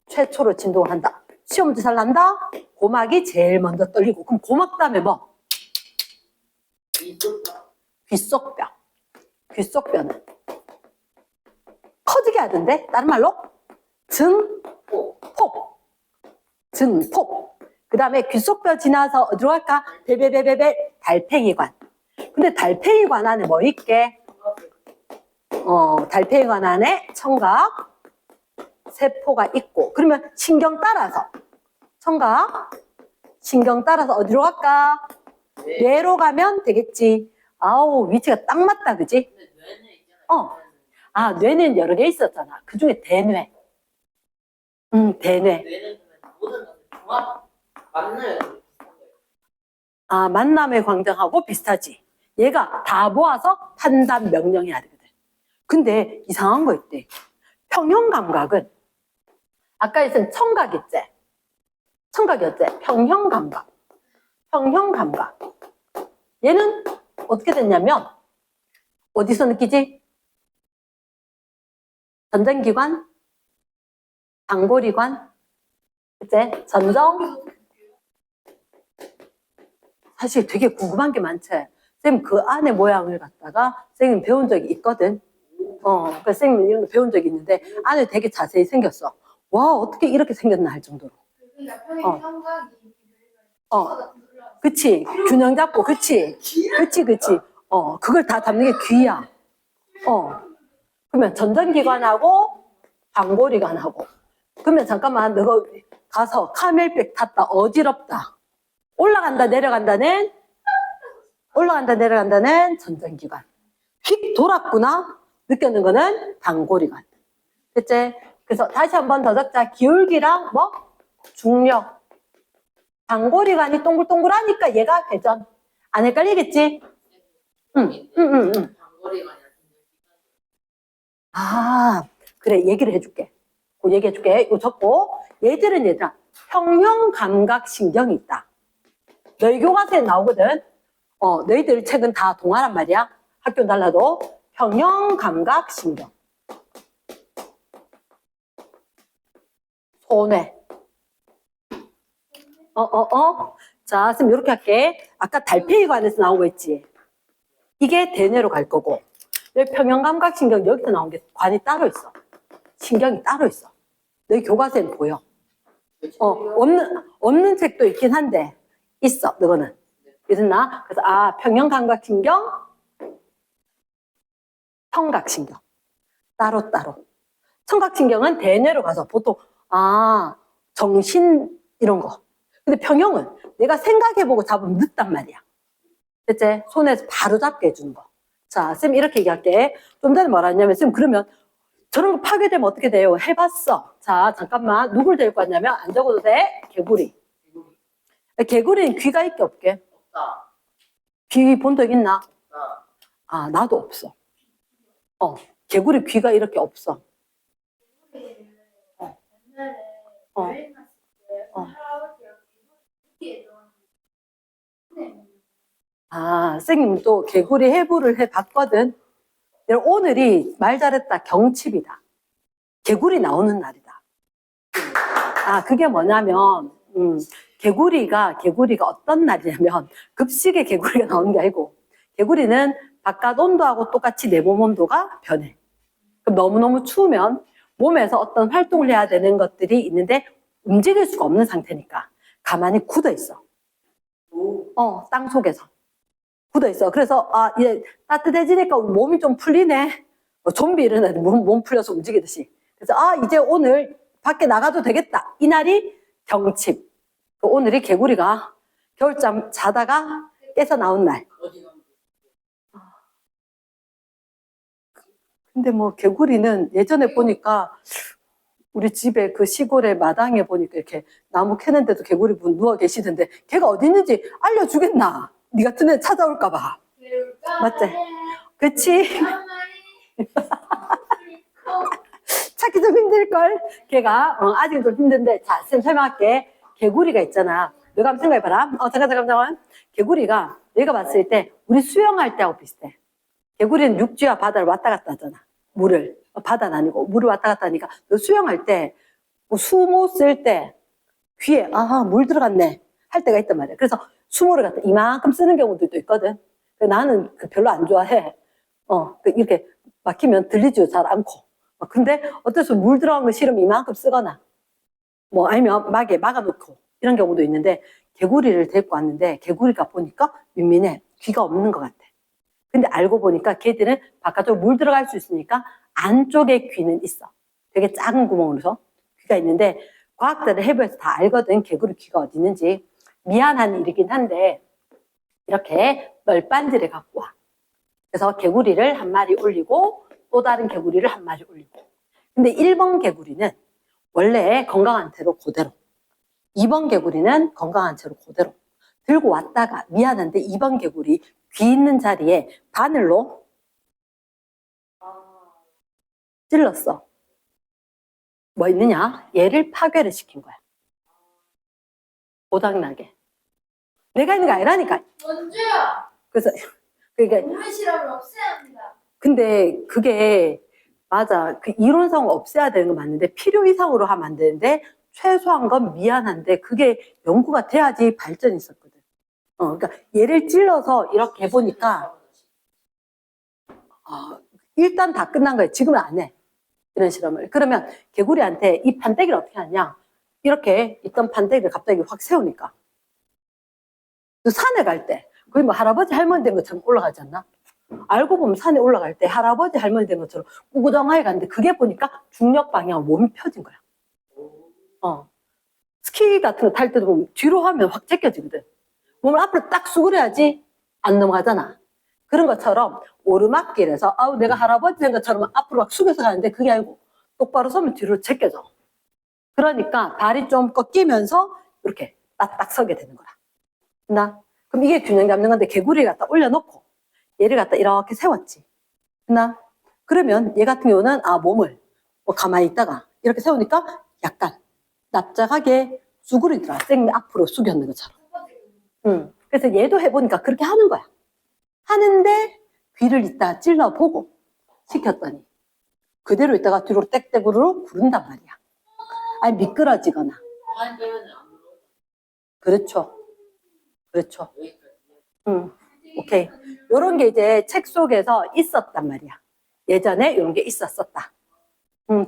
최초로 진동을 한다. 시험 문제 잘 난다? 고막이 제일 먼저 떨리고. 그럼 고막 다음에 뭐? 귓속뼈. 귓속뼈는 커지게 하던데? 다른 말로? 증폭. 증폭. 그 다음에 귓속뼈 지나서 어디로 갈까? 베베베베베 달팽이관. 근데 달팽이관 안에 뭐 있게? 달팽이관 안에 청각 세포가 있고, 그러면 신경 따라서 신경 따라서 어디로 갈까? 뇌로 가면 되겠지. 아우, 위치가 딱 맞다, 그지? 근데 뇌는 있잖아. 뇌는 여러 개 있었잖아. 그 중에 대뇌. 대뇌. 뇌는 그러면 모든 것을 종합 만나요. 만남의 광장하고 비슷하지. 얘가 다 모아서 판단 명령해야 되거든. 근데 이상한 거 있대. 평형감각은 아까 있은 청각 있지? 청각이었지? 평형감각. 평형감각. 얘는 어떻게 됐냐면 어디서 느끼지? 전전기관, 방골이관, 그치? 전정. 사실 되게 궁금한 게 많지. 쌤 그 안에 모양을 갖다가 쌤이 배운 적이 있거든. 그러니까 쌤이 이런 거 배운 적이 있는데 안에 되게 자세히 생겼어. 와, 어떻게 이렇게 생겼나 할 정도로. 그러니까 평행 삼각이 그치. 균형 잡고, 그치. 그걸 다 담는 게 귀야. 그러면 전전기관하고 방골이관하고. 그러면 잠깐만, 너가 가서 카멜백 탔다. 어지럽다. 올라간다, 내려간다는 전전기관. 휙 돌았구나. 느꼈는 거는 방골이관. 됐지? 그래서 다시 한 번 더 적자. 기울기랑 뭐? 중력. 방골이관이 동글동글하니까 얘가 회전. 안 헷갈리겠지? 응. 그래, 얘기를 해줄게. 이거 적고. 얘들아, 평형감각신경이 있다. 너희 교과서에 나오거든. 너희들 책은 다 동화란 말이야. 학교 달라도. 평형감각신경. 소뇌. 자, 쌤 이렇게 할게. 아까 달팽이관에서 나온 거 있지? 이게 대뇌로 갈 거고. 여기 평형감각신경 여기서 나온 게 관이 따로 있어. 신경이 따로 있어. 너희 교과서에는 보여. 없는 책도 있긴 한데 있어. 너거는. 있었나? 그래서 평형감각신경, 청각신경 따로. 청각신경은 대뇌로 가서 보통 정신 이런 거. 근데 평형은 내가 생각해보고 잡으면 늦단 말이야. 됐지? 손에서 바로 잡게 해주는 거. 자, 쌤 이렇게 얘기할게. 좀 전에 뭐라 했냐면, 쌤 그러면 저런 거 파괴되면 어떻게 돼요? 해봤어. 자, 잠깐만. 누굴 데리고 왔냐면, 안 적어도 돼? 개구리. 개구리는 귀가 있게 없게? 없다. 귀 본 적 있나? 없다. 나도 없어. 개구리 귀가 이렇게 없어. 옛날에 어. 여행 갔을 때 아, 선생님 또 개구리 해부를 해봤거든. 오늘이 말 잘했다 경칩이다. 개구리 나오는 날이다. 아, 그게 뭐냐면 개구리가 어떤 날이냐면 급식에 개구리가 나오는 게 아니고 개구리는 바깥 온도하고 똑같이 내 몸 온도가 변해. 그럼 너무너무 추우면 몸에서 어떤 활동을 해야 되는 것들이 있는데 움직일 수가 없는 상태니까 가만히 굳어 있어. 땅 속에서 굳어 있어. 그래서 이제 따뜻해지니까 몸이 좀 풀리네. 좀비 이런 애들 몸 풀려서 움직이듯이. 그래서 이제 오늘 밖에 나가도 되겠다. 이 날이 경칩. 오늘이 개구리가 겨울잠 자다가 깨서 나온 날. 근데 뭐 개구리는 예전에 보니까 우리 집에 그 시골의 마당에 보니까 이렇게 나무 캐는데도 개구리 분 누워 계시던데 걔가 어디 있는지 알려주겠나? 네 같은 애 찾아올까 봐. 맞지? 그치? 찾기 좀 힘들걸? 걔가 아직은 좀 힘든데 자, 쌤 설명할게. 개구리가 있잖아. 너가 한번 생각해봐라. 잠깐. 개구리가 내가 봤을 때 우리 수영할 때하고 비슷해. 개구리는 육지와 바다를 왔다 갔다 하잖아. 물을. 바다는 아니고 물을 왔다 갔다 하니까 너 수영할 때 수모 쓸 때 귀에 물 들어갔네 할 때가 있단 말이야. 그래서 수모를 갖다 이만큼 쓰는 경우들도 있거든. 나는 별로 안 좋아해. 이렇게 막히면 들리지도 잘 않고. 근데 어쩔 수 없이 물 들어간 거 싫으면 이만큼 쓰거나 뭐 아니면 막에 막아놓고 이런 경우도 있는데 개구리를 데리고 왔는데 개구리가 보니까 민민해. 귀가 없는 것 같아. 근데 알고 보니까 걔들은 바깥으로 물 들어갈 수 있으니까 안쪽에 귀는 있어. 되게 작은 구멍으로서 귀가 있는데 과학자들 해부에서 다 알거든. 개구리 귀가 어디 있는지. 미안한 일이긴 한데 이렇게 널빤지를 갖고 와. 그래서 개구리를 한 마리 올리고 또 다른 개구리를 한 마리 올리고. 근데 1번 개구리는 원래 건강한 채로 그대로. 2번 개구리는 건강한 채로 그대로. 들고 왔다가 미안한데 2번 개구리 귀 있는 자리에 바늘로 찔렀어. 뭐 있느냐? 얘를 파괴를 시킨 거야. 고장나게. 내가 있는 게 아니라니까. 원주야. 그래서 그러니까 몸의 실험을 없애야 합니다. 근데 그게 맞아. 그 이론상으로 없애야 되는 건 맞는데 필요 이상으로 하면 안 되는데 최소한 건 미안한데 그게 연구가 돼야지 발전이 있었거든. 그러니까 얘를 찔러서 이렇게 해보니까 일단 다 끝난 거예요. 지금은 안 해. 이런 실험을. 그러면 개구리한테 이 판때기를 어떻게 하냐? 이렇게 있던 판때기를 갑자기 확 세우니까. 그 산에 갈 때, 거의 뭐 할아버지 할머니 된 것처럼 올라가지 않나? 알고 보면 산에 올라갈 때 할아버지 할머니 된 것처럼 꾸구정하게 갔는데 그게 보니까 중력 방향으로 몸이 펴진 거야. 스키 같은 거 탈 때도 보면 뒤로 하면 확 제껴지거든. 몸을 앞으로 딱 수그려야지 안 넘어가잖아. 그런 것처럼 오르막길에서 내가 할아버지 된 것처럼 앞으로 막 숙여서 가는데 그게 아니고 똑바로 서면 뒤로 제껴져. 그러니까 발이 좀 꺾이면서 이렇게 딱 서게 되는 거라. 그럼 이게 균형 잡는 건데 개구리를 갖다 올려놓고 얘를 갖다 이렇게 세웠지. 그러면 얘 같은 경우는 몸을 가만히 있다가 이렇게 세우니까 약간 납작하게 쭈그리더라. 쌩 앞으로 숙였는 것처럼. 그래서 얘도 해보니까 그렇게 하는 거야. 하는데 귀를 이따 찔러보고 시켰더니 그대로 있다가 뒤로 땡땡으로 구른단 말이야. 아니 미끄러지거나. 한 배면은 안 물어. 그렇죠. 여기까지. 오케이. 요런 게 이제 책 속에서 있었단 말이야. 예전에 이런 게 있었었다.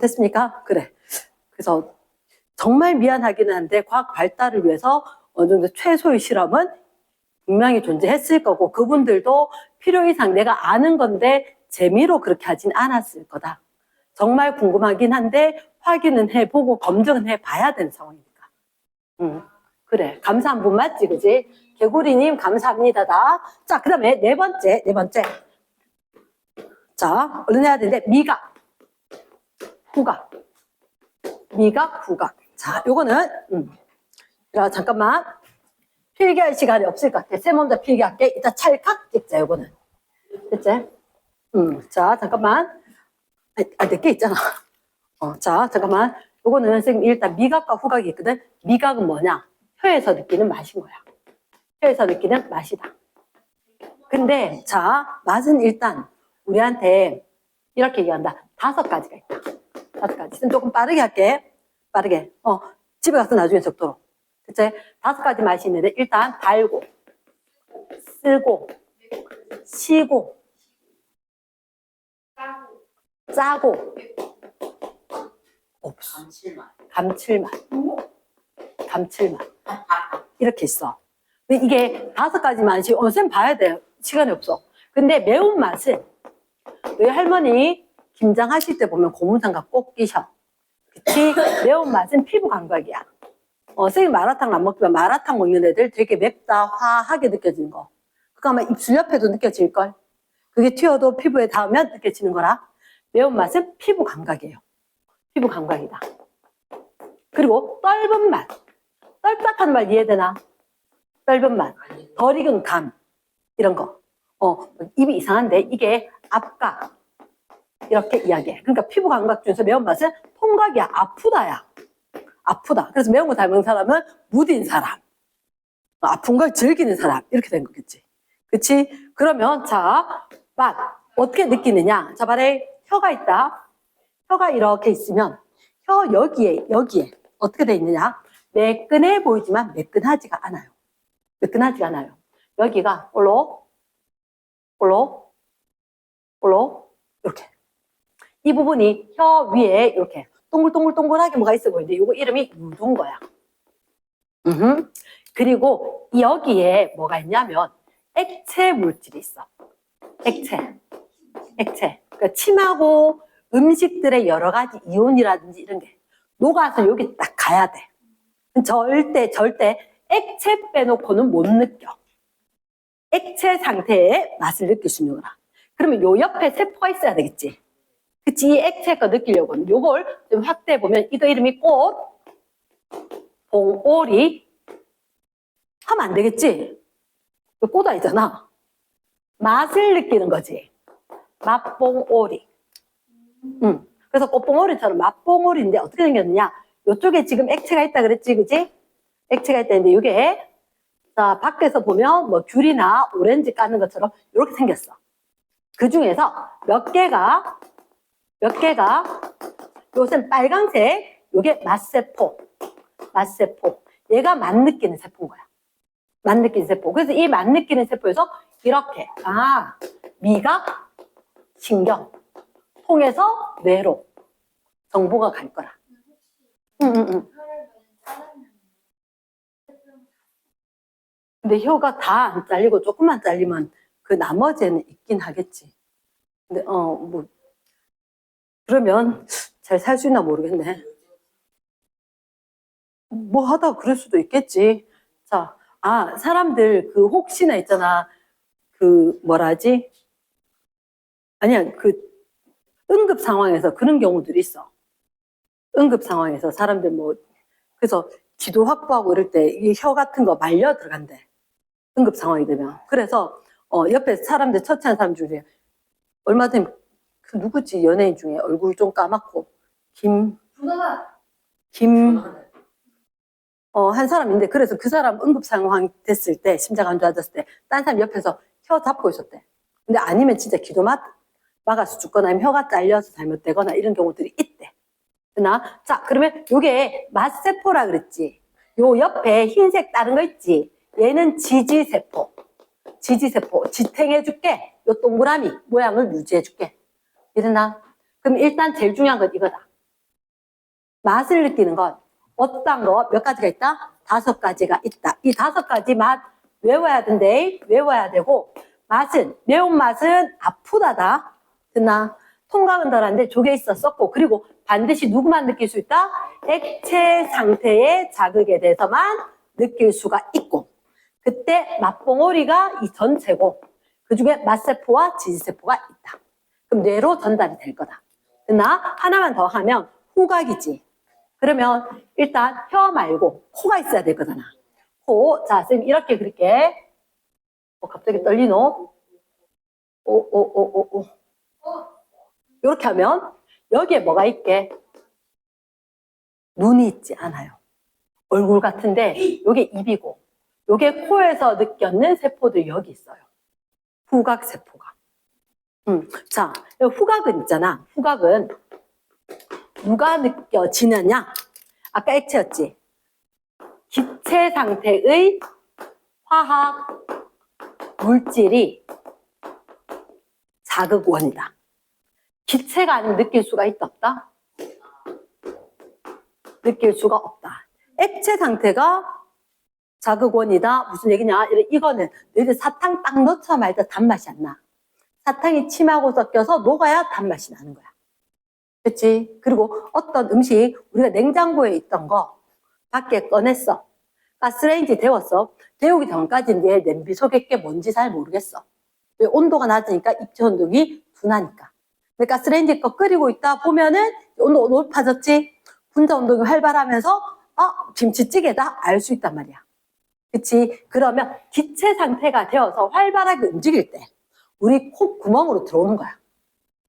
됐습니까? 그래. 그래서 정말 미안하기는 한데 과학 발달을 위해서 어느 정도 최소의 실험은 분명히 존재했을 거고 그분들도 필요 이상 내가 아는 건데 재미로 그렇게 하진 않았을 거다. 정말 궁금하긴 한데 확인은 해보고 검증은 해봐야 되는 상황이니까. 그래. 감사한 분 맞지, 그지? 개구리님 감사합니다다. 자, 그 다음에 네 번째. 자, 얼른 해야 되는데 미각, 후각. 미각, 후각. 자, 요거는 자, 잠깐만. 필기할 시간이 없을 것 같아. 쌤 혼자 필기할게. 이따 찰칵 찍자, 요거는. 됐지? 자, 잠깐만. 몇 개 있잖아. 자, 잠깐만. 요거는 선생님 일단 미각과 후각이 있거든. 미각은 뭐냐? 혀에서 느끼는 맛인 거야. 혀에서 느끼는 맛이다. 근데 자, 맛은 일단 우리한테 이렇게 얘기한다. 5가지가 있다. 5가지. 지금 조금 빠르게 할게. 빠르게. 집에 가서 나중에 적도록. 그치? 5가지 맛이 있는데 일단 달고, 쓰고, 시고, 짜고, 없어. 감칠맛. 감칠맛. 이렇게 있어. 근데 이게 5가지 맛이, 쌤 봐야 돼. 시간이 없어. 근데 매운맛은, 너희 할머니 김장하실 때 보면 고무장갑 꼭 끼셔. 그치? 매운맛은 피부 감각이야. 쌤이 마라탕 안 먹지만 마라탕 먹는 애들 되게 맵다, 화하게 느껴지는 거. 그거 아마 입술 옆에도 느껴질걸? 그게 튀어도 피부에 닿으면 느껴지는 거라. 매운맛은 피부 감각이에요. 피부 감각이다. 그리고 떫은 맛. 떫딱한 말 이해되나? 떫은 맛. 덜 익은 감. 이런 거. 입이 이상한데 이게 앞각. 이렇게 이야기해. 그러니까 피부 감각 중에서 매운맛은 통각이야. 아프다야. 아프다. 그래서 매운 거 닮은 사람은 무딘 사람. 아픈 걸 즐기는 사람. 이렇게 된 거겠지. 그치? 그러면 자, 맛. 어떻게 느끼느냐? 자, 말해. 혀가 있다. 혀가 이렇게 있으면 혀 여기에 어떻게 돼 있느냐? 매끈해 보이지만 매끈하지가 않아요. 매끈하지가 않아요. 여기가 올로 이렇게. 이 부분이 혀 위에 이렇게 동글동글동글하게 뭐가 있어 보이는데 이거 이름이 유두인 거야. 그리고 여기에 뭐가 있냐면 액체 물질이 있어. 액체. 그러니까 침하고 음식들의 여러 가지 이온이라든지 이런 게 녹아서 여기 딱 가야 돼. 절대 액체 빼놓고는 못 느껴. 액체 상태의 맛을 느낄 수 있는 거라. 그러면 요 옆에 세포가 있어야 되겠지. 그치? 이 액체 거 느끼려고는 요걸 좀 확대해 보면 이거 이름이 꽃, 봉오리 하면 안 되겠지? 꽃 아니잖아. 맛을 느끼는 거지. 맛봉오리. 그래서 꽃봉오리처럼 맛봉오리인데 어떻게 생겼느냐? 이쪽에 지금 액체가 있다 그랬지, 그지? 액체가 있다는데 이게 자 밖에서 보면 뭐 귤이나 오렌지 까는 것처럼 이렇게 생겼어. 그 중에서 몇 개가 요새 빨강색 요게 맛세포. 얘가 맛 느끼는 세포인 거야. 맛 느끼는 세포. 그래서 이 맛 느끼는 세포에서 이렇게 미각, 신경 통해서 뇌로 정보가 갈 거라. 근데 혀가 다 안 잘리고 조금만 잘리면 그 나머지는 있긴 하겠지. 근데 그러면 잘 살 수 있나 모르겠네. 뭐 하다 그럴 수도 있겠지. 자, 사람들 그 혹시나 있잖아. 그 뭐라지? 아니야, 그 응급 상황에서 그런 경우들이 있어. 응급 상황에서 사람들 그래서 기도 확보하고 이럴 때 이 혀 같은 거 말려 들어간대. 응급 상황이 되면. 그래서 옆에 사람들 처치한 사람 중에 얼마 전에 그 누구지 연예인 중에 얼굴 좀 까맣고 한 사람인데 그래서 그 사람 응급 상황 됐을 때 심장 안 좋아졌을 때 딴 사람 옆에서 혀 잡고 있었대. 근데 아니면 진짜 기도 막아서 죽거나 아니면 혀가 잘려서 잘못되거나 이런 경우들이 있대. 자, 그러면 요게 맛세포라 그랬지. 요 옆에 흰색 다른 거 있지. 얘는 지지세포. 지탱해줄게. 요 동그라미 모양을 유지해줄게. 이러나? 그럼 일단 제일 중요한 건 이거다. 맛을 느끼는 건 어떤 거 몇 가지가 있다? 5가지가 있다. 이 5가지 맛 외워야 된대. 외워야 되고 매운맛은 아프다다. 듣나? 통각은 덜한데 조개 있었었고 그리고 반드시 누구만 느낄 수 있다? 액체 상태의 자극에 대해서만 느낄 수가 있고 그때 맛봉오리가 이 전체고 그 중에 맛세포와 지지세포가 있다. 그럼 뇌로 전달이 될 거다. 듣나? 하나만 더 하면 후각이지. 그러면 일단 혀 말고 코가 있어야 될 거잖아. 코. 자, 쌤 이렇게 그릴게. 갑자기 떨리노? 이렇게 하면 여기에 뭐가 있게? 눈이 있지 않아요. 얼굴 같은데 요게 입이고 요게 코에서 느꼈는 세포들이 여기 있어요. 후각세포가. 자, 후각은 있잖아. 후각은 누가 느껴지느냐? 아까 액체였지. 기체 상태의 화학 물질이 자극원이다. 기체가 아닌 느낄 수가 있다 없다? 느낄 수가 없다. 액체 상태가 자극원이다. 무슨 얘기냐? 이거는 너희들 사탕 딱 넣자마자 단맛이 안 나. 사탕이 침하고 섞여서 녹아야 단맛이 나는 거야. 그렇지? 그리고 어떤 음식 우리가 냉장고에 있던 거 밖에 꺼냈어. 가스레인지 데웠어. 데우기 전까지는 얘 냄비 속에 게 뭔지 잘 모르겠어. 왜? 온도가 낮으니까 입체 온도가 둔하니까. 근데 가스레인지 거 끓이고 있다 보면은 온도가 높아졌지? 분자 운동이 활발하면서 김치찌개다 알 수 있단 말이야. 그치? 그러면 기체 상태가 되어서 활발하게 움직일 때 우리 콧구멍으로 들어오는 거야.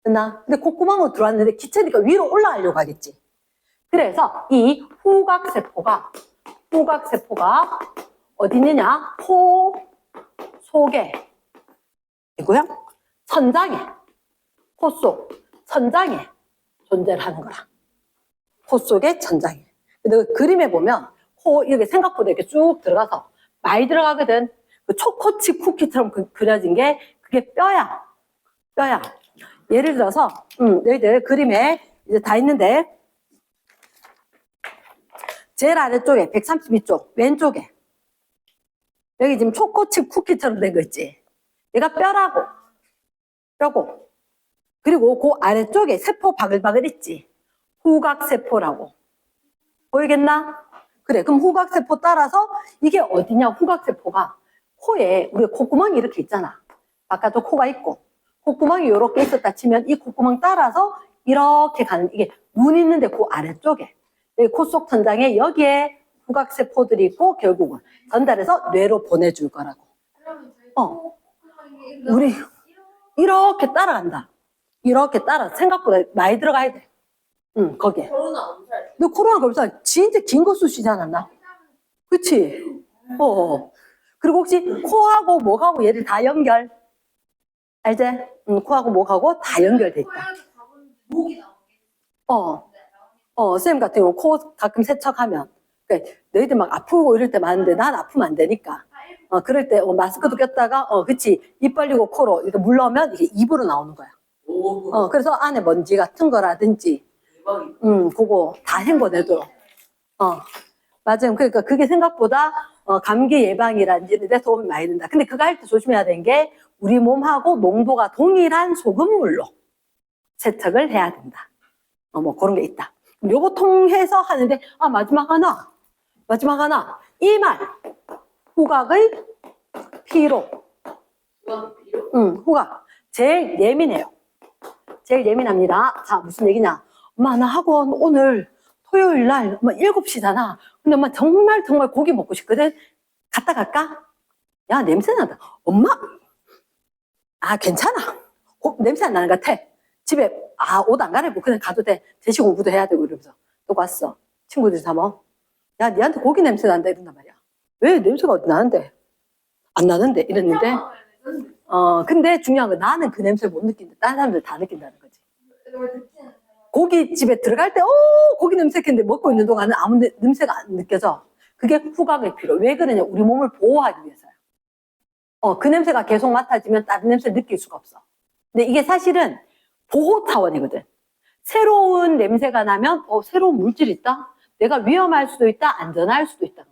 됐나? 근데 콧구멍으로 들어왔는데 기체니까 위로 올라가려고 하겠지. 그래서 이 후각세포가 어디 있느냐? 코 속에 이고요. 천장에, 코 속 천장에 존재를 하는 거라. 코 속의 천장에. 근데 그 그림에 보면 코 이렇게 생각보다 이렇게 쭉 들어가서 많이 들어가거든. 그 초코칩 쿠키처럼 그려진 게 그게 뼈야. 예를 들어서 너희들 그림에 이제 다 있는데 제일 아래쪽에 132쪽 왼쪽에 여기 지금 초코칩 쿠키처럼 된 거 있지. 얘가 뼈고 그리고 그 아래쪽에 세포 바글바글 있지. 후각세포라고. 보이겠나? 그래, 그럼 후각세포 따라서 이게 어디냐? 후각세포가 코에 우리 콧구멍이 이렇게 있잖아. 바깥쪽 코가 있고 콧구멍이 이렇게 있었다 치면 이 콧구멍 따라서 이렇게 가는, 이게 눈 있는데 그 아래쪽에 여기 코 속 천장에 여기에 후각세포들이 있고 결국은 전달해서 뇌로 보내줄 거라고. 그러면 저희 우리 이렇게 따라간다. 이렇게 따라. 생각보다 많이 들어가야 돼. 거기에. 코로나 엄살. 너 코로나 검사 진짜 긴 거 쓰시지 않았나? 그치? 그리고 혹시 코하고 목하고 얘를 다 연결? 알지? 코하고 목하고 다 연결돼 있다. 고양이 가보는데 목이 나오게. 쌤 같은 경우 코 가끔 세척하면, 그러니까 너희들 막 아프고 이럴 때 많은데 난 아프면 안 되니까. 그럴 때 마스크도 꼈다가, 그치. 입 벌리고 코로 이렇게 물러면 이게 입으로 나오는 거야. 오. 그래서 안에 먼지 같은 거라든지, 대박이다. 그거 다 헹궈내도록. 맞아요. 그러니까 그게 생각보다 감기 예방이라든지 이런 데 도움이 많이 된다. 근데 그거 할 때 조심해야 되는 게 우리 몸하고 농도가 동일한 소금물로 세척을 해야 된다. 뭐 그런 게 있다. 요거 통해서 하는데, 마지막 하나. 이 말. 후각의 피로. 후각. 제일 예민해요. 제일 예민합니다. 자, 무슨 얘기냐. 엄마, 나 학원 오늘 토요일 날 7시잖아. 근데 엄마 정말 고기 먹고 싶거든. 갔다 갈까? 야, 냄새 난다. 엄마? 괜찮아. 냄새 안 나는 것 같아. 집에 옷 안 갈아입고 그냥 가도 돼. 대시 공부도 해야 되고 이러면서 또 왔어. 친구들이 다 야, 니한테 고기 냄새 난다 이런단 말이야. 왜 냄새가 어디 나는데? 안 나는데 이랬는데 근데 중요한 건 나는 그 냄새를 못 느낀다. 다른 사람들 다 느낀다는 거지. 고깃집에 들어갈 때 고기 냄새 했는데 먹고 있는 동안은 아무 냄새가 안 느껴져. 그게 후각의 피로. 왜 그러냐? 우리 몸을 보호하기 위해서요. 그 냄새가 계속 맡아지면 다른 냄새를 느낄 수가 없어. 근데 이게 사실은 보호 차원이거든. 새로운 냄새가 나면 새로운 물질이 있다? 내가 위험할 수도 있다, 안전할 수도 있다는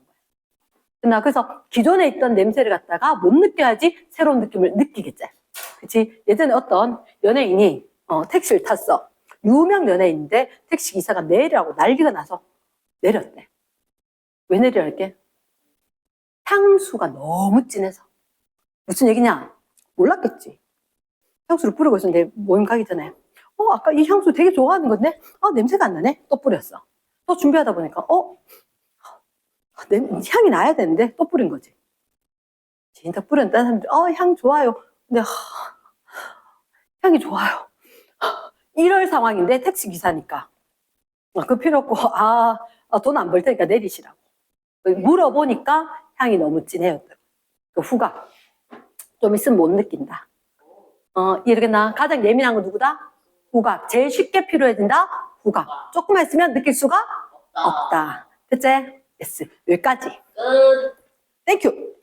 거야. 그래서 기존에 있던 냄새를 갖다가 못 느껴야지 새로운 느낌을 느끼겠지. 그치? 예전에 어떤 연예인이 택시를 탔어. 유명 연예인인데 택시기사가 내리라고 난리가 나서 내렸대. 왜 내리랄게? 향수가 너무 진해서. 무슨 얘기냐? 몰랐겠지. 향수를 뿌리고 있었는데 모임 가기 전에 아까 이 향수 되게 좋아하는 건데 냄새가 안 나네? 또 뿌렸어. 또 준비하다 보니까 향이 나야 되는데 또 뿌린 거지. 진짜 뿌렸는데 사람들이 향 좋아요. 근데 향이 좋아요. 이럴 상황인데 택시 기사니까 그 필요 없고 돈 안 벌 테니까 내리시라고. 물어보니까 향이 너무 진해요. 그 후각. 좀 있으면 못 느낀다. 이러겠나? 가장 예민한 건 누구다? 후각. 제일 쉽게 필요해진다? 후각. 조금만 있으면 느낄 수가 없다. 됐지? 됐어. 여기까지. 끝. 땡큐.